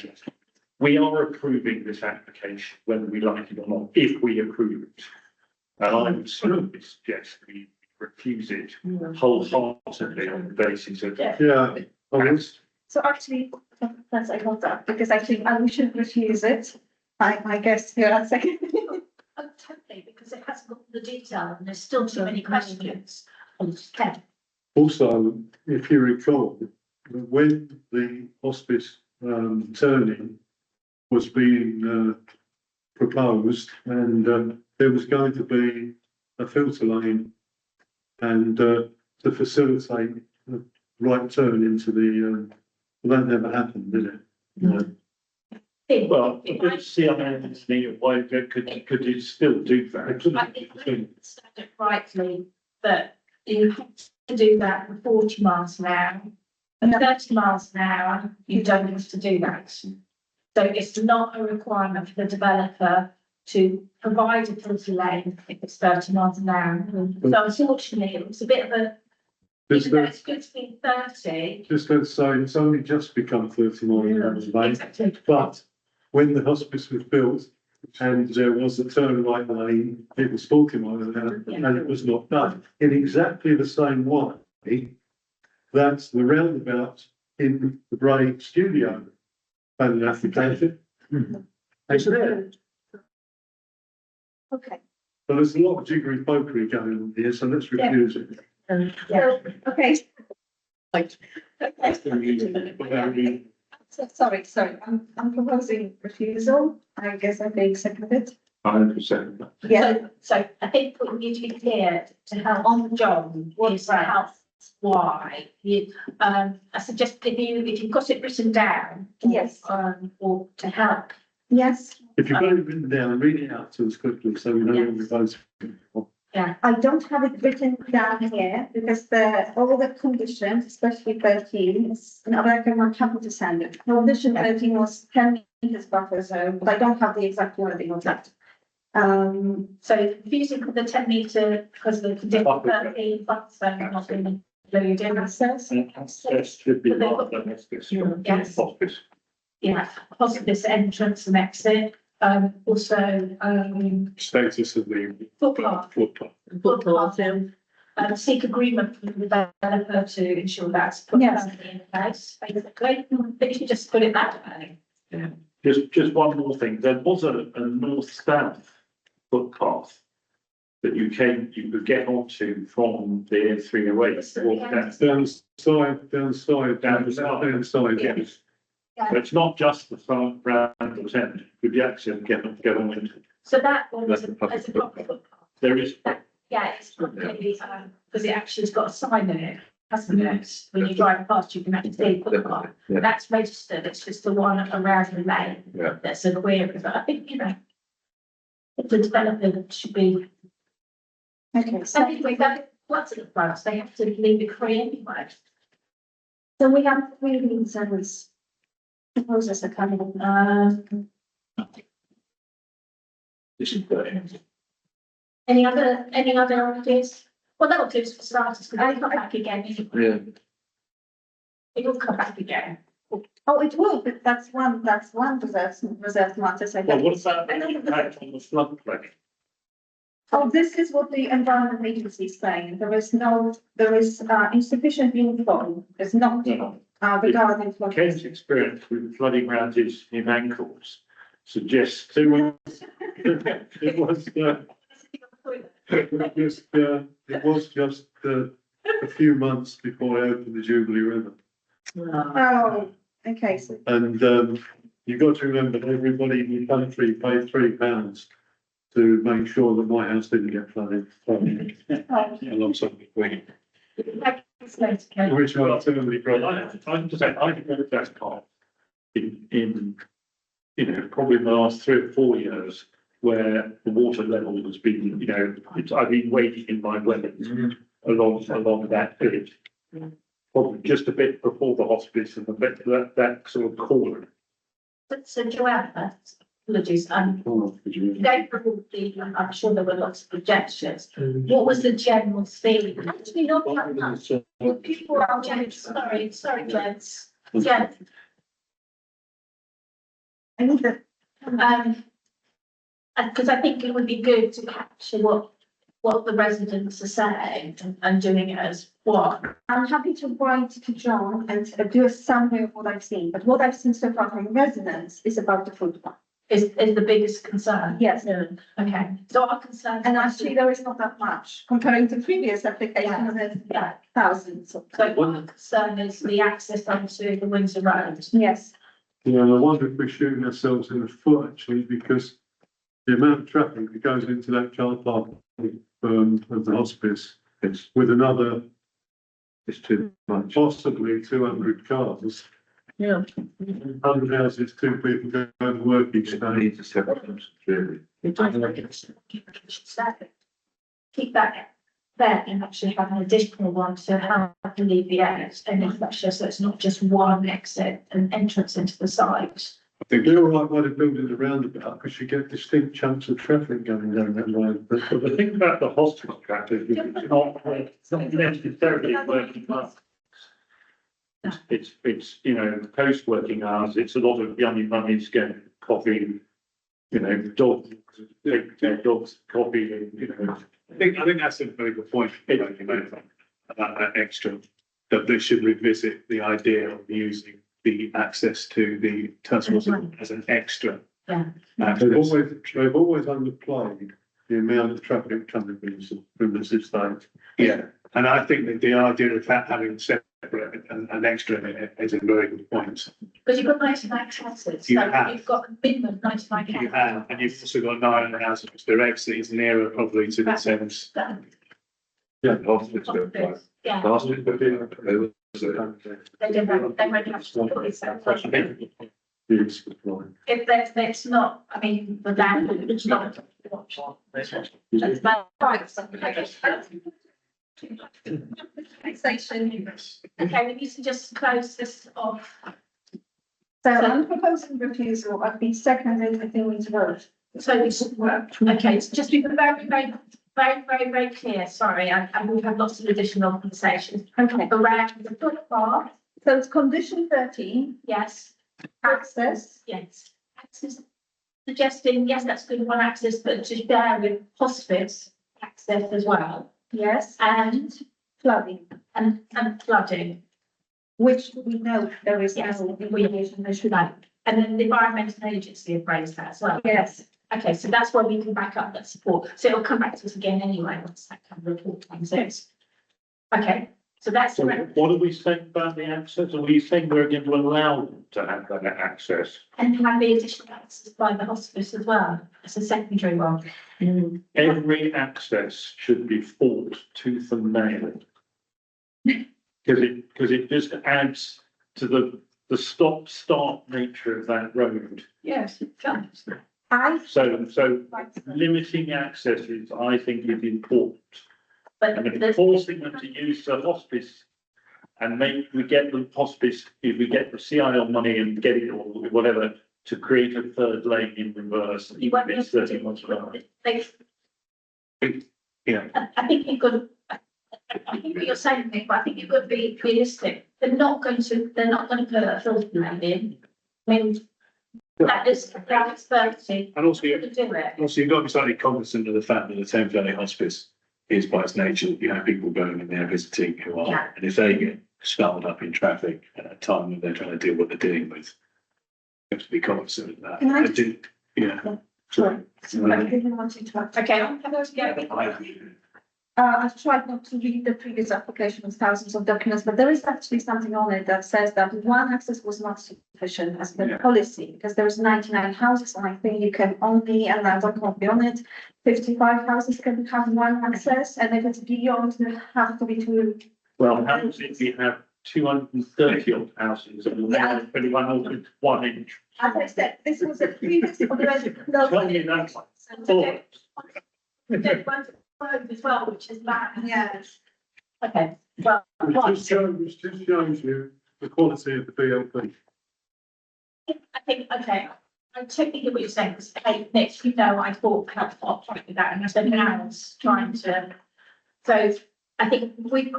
We are approving this application, whether we like it or not, if we approve it. And I would strongly suggest we refuse it wholeheartedly on the basis of. Yeah. So actually, that's, I got that, because I think we should refuse it. I guess you're a second. Oh, totally, because it hasn't got the detail and there's still too many questions. Okay. Also, if you recall, when the hospice turning was being proposed, and there was going to be a filter lane and to facilitate the right turn into the that never happened, did it? No. Well, see, I mean, why could you still do that? I think I understand it rightly that you have to do that for 40 miles an hour. And 30 miles an hour, you don't have to do that. So it's not a requirement for the developer to provide a filter lane if it's 30 miles an hour. So unfortunately, it was a bit of a, even though it's good to be 30. Just let's say it's only just become 30 miles an hour lane, Exactly. but when the hospice was built and there was a turn right lane, it was 40 miles an hour, and it was not done. In exactly the same way, that's the roundabout in the Bray studio and an application. It's there. Okay. But there's a lot of jiggery pokery going on here, so let's refuse it. Yeah, okay. Right. So, sorry, I'm proposing refusal. I guess I'm being seconded. 100%. Yeah. So I think what you need to be clear to help on the job is to help why you, I suggest if you've got it written down. Yes. Or to help. Yes. If you've got it written down, read it out to us quickly so we know what we're voting for. Yeah. I don't have it written down here because all the conditions, especially 13, is, and I'm happy to send it. Condition 13 was 10 meters buffer zone, but I don't have the exact wording of that. So using the 10 metre because the condition 13 buffer zone not being included. Access. Access should be marked as this. Yes. Office. Yeah, hospice entrance and exit. Also, Status of the footpath. Footpath, Seek agreement from the developer to ensure that's put Yes. in place, basically. But you should just put it that way. Yeah. Just one more thing. There was a north-south footpath that you could get onto from the A308. Walk down the side, yes. So it's not just the front round the tent, with the accent get on into. So that one That's is the a public footpath. There is, Yeah, it's probably, because it actually has got a sign in it, hasn't it? When you drive past, you can actually see footpath. Yeah. That's registered, it's just the one around the lane. Yeah. That's a query, but I think, the developer should be. Okay. So anyway, that, what's it for us? They have to leave it free anyway. So we have 3 reasons. Proposals are coming. this is good. Any other ideas? Well, that'll do us for starters, because I'll come back again. Yeah. It will come back again. Oh, it will, but that's one reserved matter, so. Well, what about the impact on the floodplain? Oh, this is what the environment agency is saying. There is insufficient inflow. There's not, regarding flood. Ken's experience with flooding around his ankles suggests it was just a few months before I opened the Jubilee River. Oh, okay, so. And you've got to remember that everybody in the country paid £3 to make sure that my house didn't get flooded. alongside the Queen. Which was terribly great. I'm just saying, I think that's part in you know, probably in the last 3 or 4 years, where the water level has been, you know, I've been waiting in my wells along that bit. Probably just a bit before the hospice and a bit that sort of corner. So Joanna, apologies, going through I'm sure there were lots of objections. What was the general feeling? Actually, not that much. People are sorry, gents. Gents. I need the, because I think it would be good to capture what the residents are saying and doing it as one. I'm happy to write to John and do a summary of what I've seen, but what I've seen so far from residents is about the footpath. Is the biggest concern. Yes. Okay, so our concern. And actually, there is not that much comparing to previous applications, there's thousands. So one concern is the access onto the Windsor Road. Yes. Yeah, and I wonder if we're shooting ourselves in the foot actually, because the amount of traffic that goes into that car park of the hospice is with another, It's too much. possibly 200 cars. Yeah. 100 houses, 2 people going to work each It day. needs a separate, really. Keep that there and actually have an additional one to help alleviate any pressure, so it's not just one exit and entrance into the site. I think They're all right by the buildings around about, because you get distinct chunks of traffic going down that road. But But the thing about the hospital traffic is it's not necessarily working class. It's, you know, post working hours, it's a lot of young mummies getting coffee, you know, dogs, take their dogs coffee and, you know. I think that's a very good point, about that extra, that they should revisit the idea of using the access to the tunnels as an extra. Yeah. they've always underplayed the amount of traffic coming from this estate. Yeah, and I think that the idea of that having separate and extra in it is a very good point. Because you've got 99 houses, You so have. you've got a minimum of 99 houses. You have, and you've also got 9 houses, which their exit is nearer probably to the sense. Yeah, the hospice, but like, Yeah, the hospice, but there was a- they won't have to put it so. Yes, good point. If that's not, I mean, the land, it's not. That's bad. Taxation. Okay, we need to just close this off. So I'm proposing refusal of the seconded Athenians vote. So it's, okay, it's just be very clear, sorry, and we've had lots of additional conversations Okay, around the footpath, so it's condition 13, yes, access. yes. Access, suggesting, yes, that's good one access, but to share with hospice access as well, Yes, and flooding, flooding. which we know there is Yes, no we- remediation issue. Right, and then the environmental agency have raised that as well. Yes, Okay, so that's where we can back up that support. So it'll come back to us again anyway, once that kind of report comes in. Okay, so that's So correct. what are we saying about the access? Are we saying we're going to allow them to have that access? And have the additional access by the hospice as well, as a secondary one. Every access should be fought tooth and nail. Because it just adds to the stop-start nature of that road. Yes, it does. So limiting accesses, I think, is important. But And if there's, forcing them to use the hospice and we get the hospice, if we get the CIL money and get it or whatever, to create a third lane in reverse, you even won't if be it's able 30 miles per hour. to, they, Yeah, I think you've got to, I think what you're saying, Nick, but I think you've got to be realistic. They're not going to put a filter lane in. I mean, that's 30. and also, You're going to do it. you've got to be slightly cognizant of the fact that the Thames Valley Hospice is by its nature, you know, people going in there visiting who are, Yeah. and if they get snarled up in traffic at a time when they're trying to deal with what they're dealing with, you have to be cognizant of that. Can I just- Yeah. sure. I didn't want to interrupt. Okay, I'm going to go. I've tried not to read the previous application with thousands of documents, but there is actually something on it that says that one access was not sufficient as per Yeah. policy, because there's 99 houses, and I think you can only, and I don't copy on it, 55 houses can have one access, and if it's beyond, there have to be two. Well, happens if you have 230 odd houses and Yeah. only one open 1 inch. As I said, this was a previous. Tell me that. Don't want to road as well, which is bad. Yes. Okay, well, right. Which just shows you the quality of the BLP. I think, okay, I totally get what you're saying, because next, I thought, how I'll fight with that, and I spent hours trying to. So I think we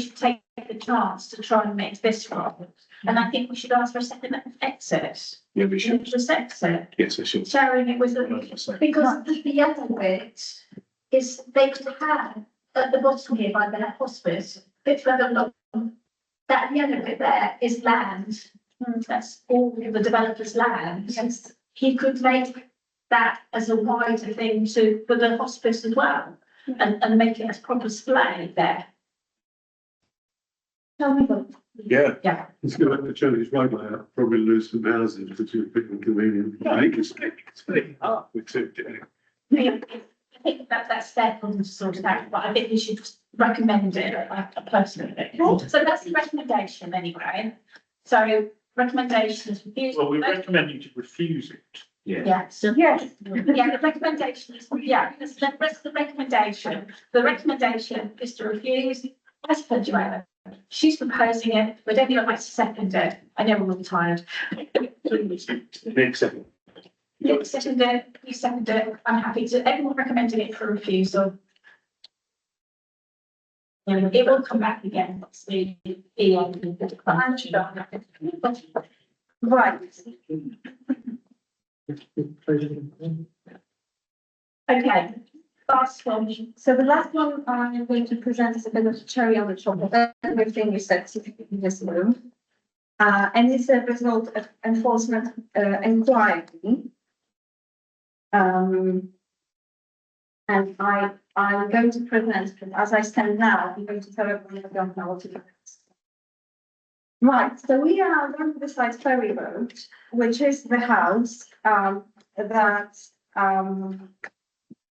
should take the chance to try and make this right, and I think we should ask for a second exit. Yeah, we should. Just exit, Yes, I should. sharing it with them, 100%. because the other bit is they could have, at the bottom here by the hospice, bit further along, that yellow bit there is land. That's all the developer's land. Yes. He could make that as a wider thing for the hospice as well, and make it as proper display there. Tell me what. Yeah. Yeah. It's going to have to change his road layout, probably lose some houses, which is a bit inconvenient. I think it's pretty hard with two. I think that's their problem to sort it out, but I think we should recommend it, personally. So that's the recommendation anyway. So recommendation is refused. Well, we recommend you to refuse it. Yeah, so, yeah, the recommendation is, that's the rest of the recommendation. The recommendation is to refuse, as per Joanna. She's proposing it, but don't like to second it. I know we're all tired. Next second. You second it, you second it. I'm happy to, everyone recommending it for refusal. It will come back again. It's the Right. Okay, last one. So the last one I'm going to present is a bit of a cherry on the top of everything you said in this room. And it's a result of enforcement inquiry. And I'm going to present, but as I stand now, I'm going to tell everyone I don't know what to do. Right, so we are on the side Ferry Road, which is the house that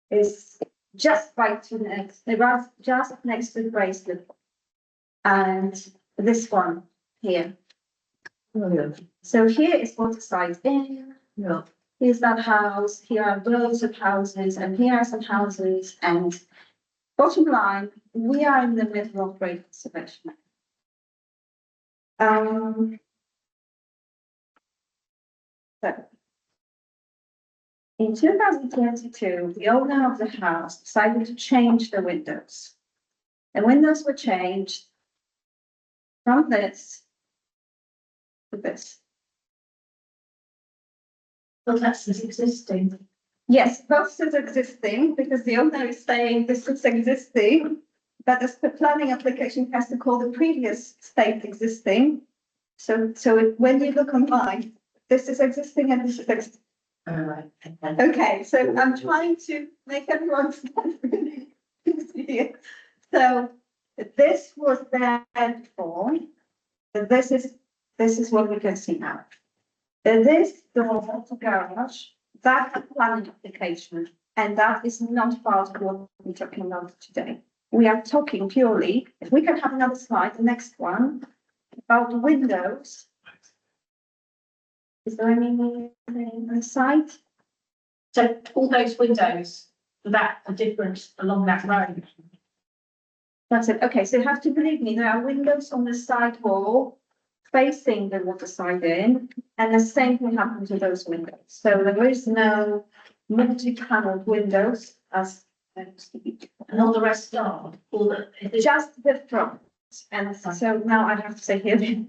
is just right to next, just next to the bracelet. And this one here. So here is Waterside Inn. Yeah. Here's that house, here are rows of houses, and here are some houses, and bottom line, we are in the middle of great conservation. So in 2022, the owner of the house decided to change the windows. The windows were changed from this to this. Well, that's existing. Yes, both is existing because the owner is saying this is existing, but the planning application has to call the previous state existing. So when you look online, this is existing and this is existing. Okay, so I'm trying to make everyone understand. So this was there before. This is what we can see now. This door to garage, that's a planning application, and that is not part of what we're talking about today. We are talking purely, if we can have another slide, the next one, about windows. Is there anything on the side? So all those windows that are different along that road. That's it. Okay, so you have to believe me, there are windows on the side wall facing the Waterside Inn, and the same thing happened to those windows. So there is no multi-paneled windows as And all the rest are, just the front. And so now I have to say here,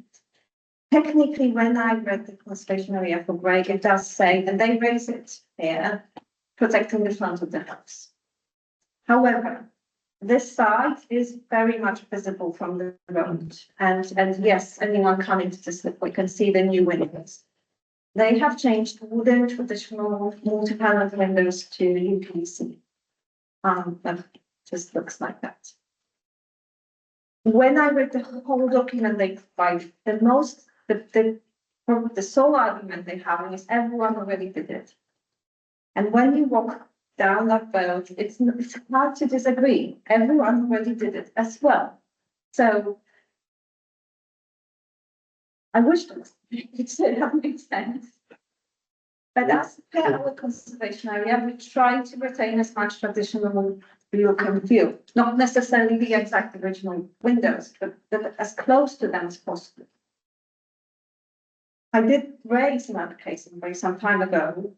technically, when I read the conservation area for Bray, it does say, and they raise it here, protecting the front of the house. However, this side is very much visible from the road, and yes, anyone coming to this, we can see the new windows. They have changed wooden traditional multi-paneled windows to UPVC. That just looks like that. When I read the whole document, they provide the sole argument they have is everyone already did it. And when you walk down that road, it's hard to disagree. Everyone already did it as well. So I wish it said that makes sense. But as per our conservation area, we try to retain as much traditional look and feel, not necessarily the exact original windows, but as close to them as possible. I did raise an application very some time ago.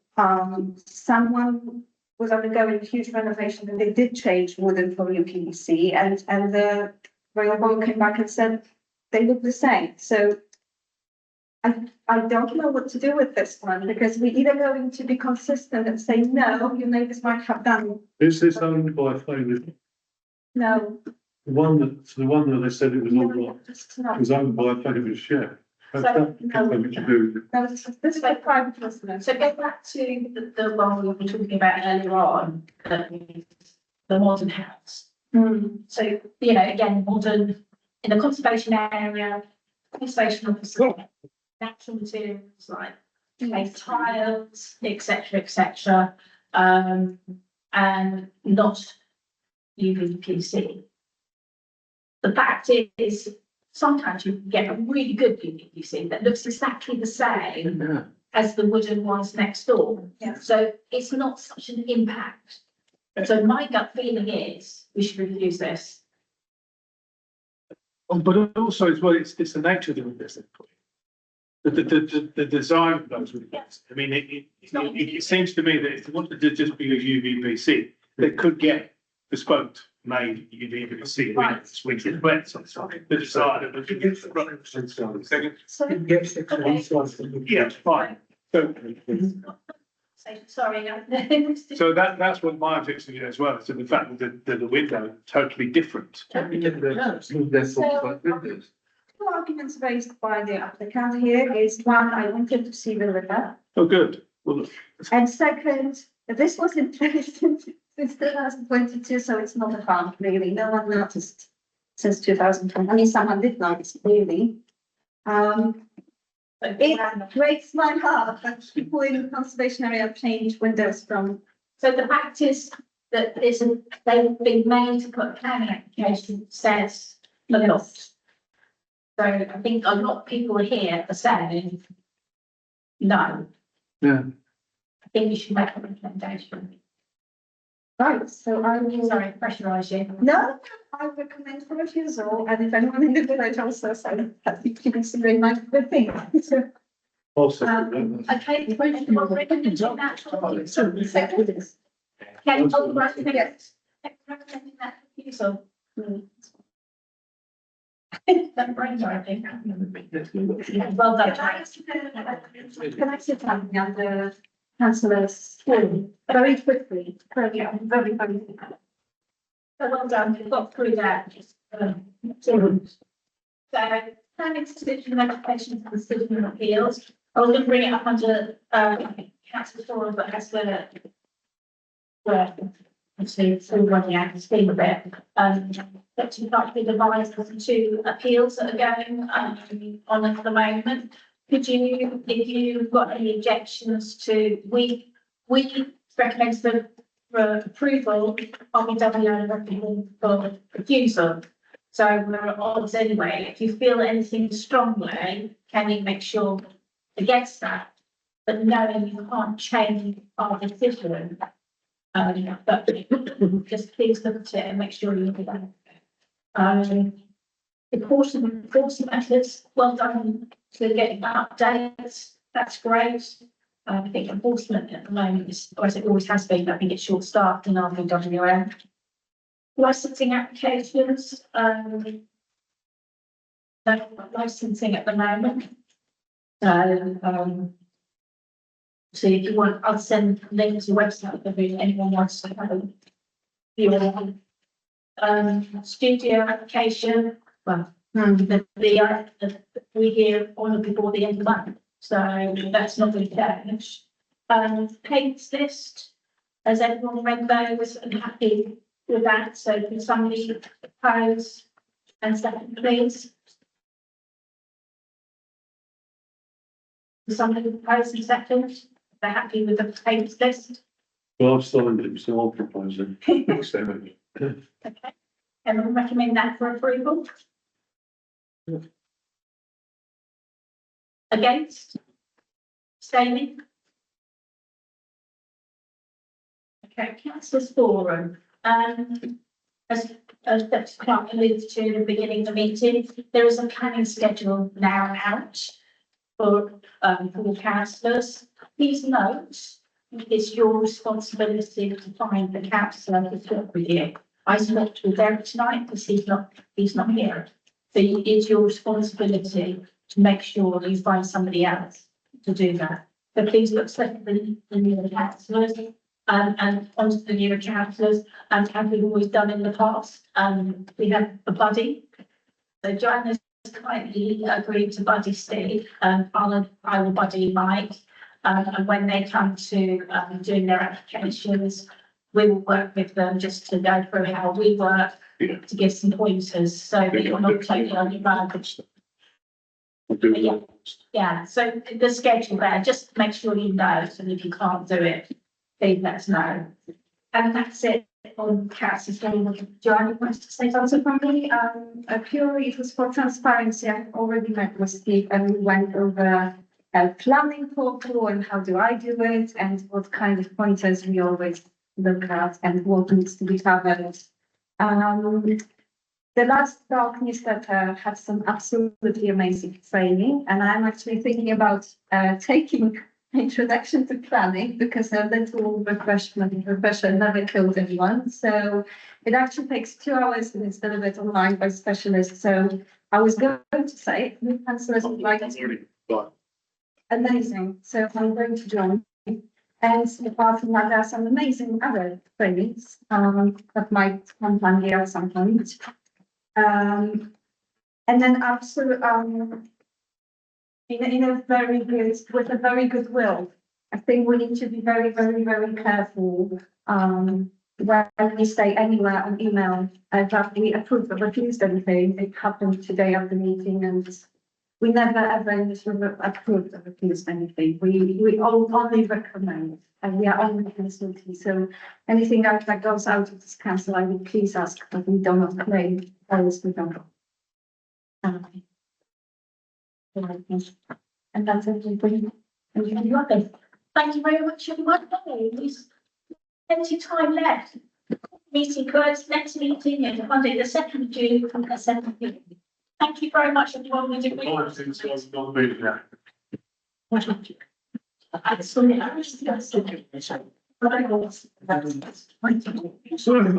Someone was undergoing a huge renovation and they did change wooden for UPVC and the Royal Board came back and said they look the same. So I don't know what to do with this one because we're either going to be consistent and say, no, your neighbours might have done. Is this owned by a family? No. The one that they said it was all right, It's not. was owned by a family share. Has So, that no. something to do with it? No, this is like private listener. So go back to the one we were talking about earlier on, the modern house. So, you know, again, modern, in the conservation area, conservation officer, natural materials like tiles, etc., and not UVPC. The fact is, sometimes you can get a really good UVPC that looks exactly the same as the wooden ones next door. Yeah. So it's not such an impact. So my gut feeling is we should review this. But also as well, it's the nature of the windows. The design of those windows. I mean, it seems to me that if you wanted to just be a UVPC, they could get bespoke made UVPC windows, which is wet, so the design of the. So, Yeah, fine. sorry. So that's what my objection is as well, so the fact that the window totally different. Two arguments raised by the applicant here is one, I wanted to see the river. Oh, good. Well, And second, this was in place since 2022, so it's not a harm, really. No one noticed since 2020. I mean, someone did notice, really. It breaks my heart that people in the conservation area change windows from. So the fact is that they've been made to put a planning application that says a lot. So I think a lot of people here are saying no. Yeah. I think you should make a recommendation. Right, so I will. Sorry, pressurise you. No, I recommend for refusal, and if anyone in the village also said that you can consider my good thing. So, Also, Okay, well, recommending that for refusal. Can you hold recommending that refusal? That brain, I think. Well done. Can I sit down on the councillors very quickly? Very quickly. So well done, you've got through that. So, planning decision, education, and decision appeals. I was going to bring it up under council forum, but as we're actually through running out of steam a bit. But you'd like to be advised of the two appeals that are going on at the moment. Could you, if you've got any objections to, we recommend for approval, RBW recommend for refusal. So we're odds anyway. If you feel anything strongly, can you make sure against that? But knowing you can't change our decision, but just please look at it and make sure you do that. Enforcement methods, well done to getting updates. That's great. I think enforcement at the moment is, or as it always has been, I think it's short staffed in RVWM. Licensing applications, no licensing at the moment. So if you want, I'll send links to your website if anyone wants to have a view on. Studio application, well, we hear on before the end of the month, so that's not going to change. Paints list, has everyone read those and happy with that? So can somebody propose and second, please? Can somebody propose and second? They're happy with the paints list? well, I've signed it, so I'll propose it. Okay, and we'll recommend that for approval. Against? Abstaining? Okay, councillors forum. As Dr. Clark alluded to at the beginning of the meeting, there is a planning schedule now out for the councillors. Please note, it's your responsibility to find the councillor to talk with you. I spoke with Derek tonight because he's not here. So it's your responsibility to make sure you find somebody else to do that. So please look separately the new councillors and onto the new councillors, and as we've always done in the past, we have a buddy. So Joanna's kindly agreed to buddy Steve, and I will buddy Mike. And when they come to doing their applications, we will work with them just to go through how we work, to give some pointers, so that you're not totally on your own. Yeah, so the schedule there, just make sure you know, and if you can't do it, please let us know. And that's it on councillors. Joanna wants to say something from me. Purely it was for transparency. I've already met with Steve and we went over a planning portal and how do I do it and what kind of pointers we always look at and what needs to be covered. The last dog newsletter had some absolutely amazing training, and I'm actually thinking about taking introduction to planning because a little refresher never killed anyone. So it actually takes 2 hours and it's delivered online by specialists. So I was going to say, new councillors would like to. Amazing. So I'm going to join. And apart from that, there are some amazing other trainings that might come handy at some point. And then absolutely, in a very good, with a very good will. I think we need to be very, very, very careful when we say anywhere on email that we approve or refuse anything. It happened today at the meeting, and we never ever approved or refused anything. We only recommend, and we are only consulting. So anything that goes out of this council, I would please ask that we do not claim those we don't. And that's everything. Thank you very much, everyone. There's plenty of time left. Meeting closed. Next meeting is Monday, the 2nd of June from the 7th. Thank you very much, everyone. We did really. Sorry.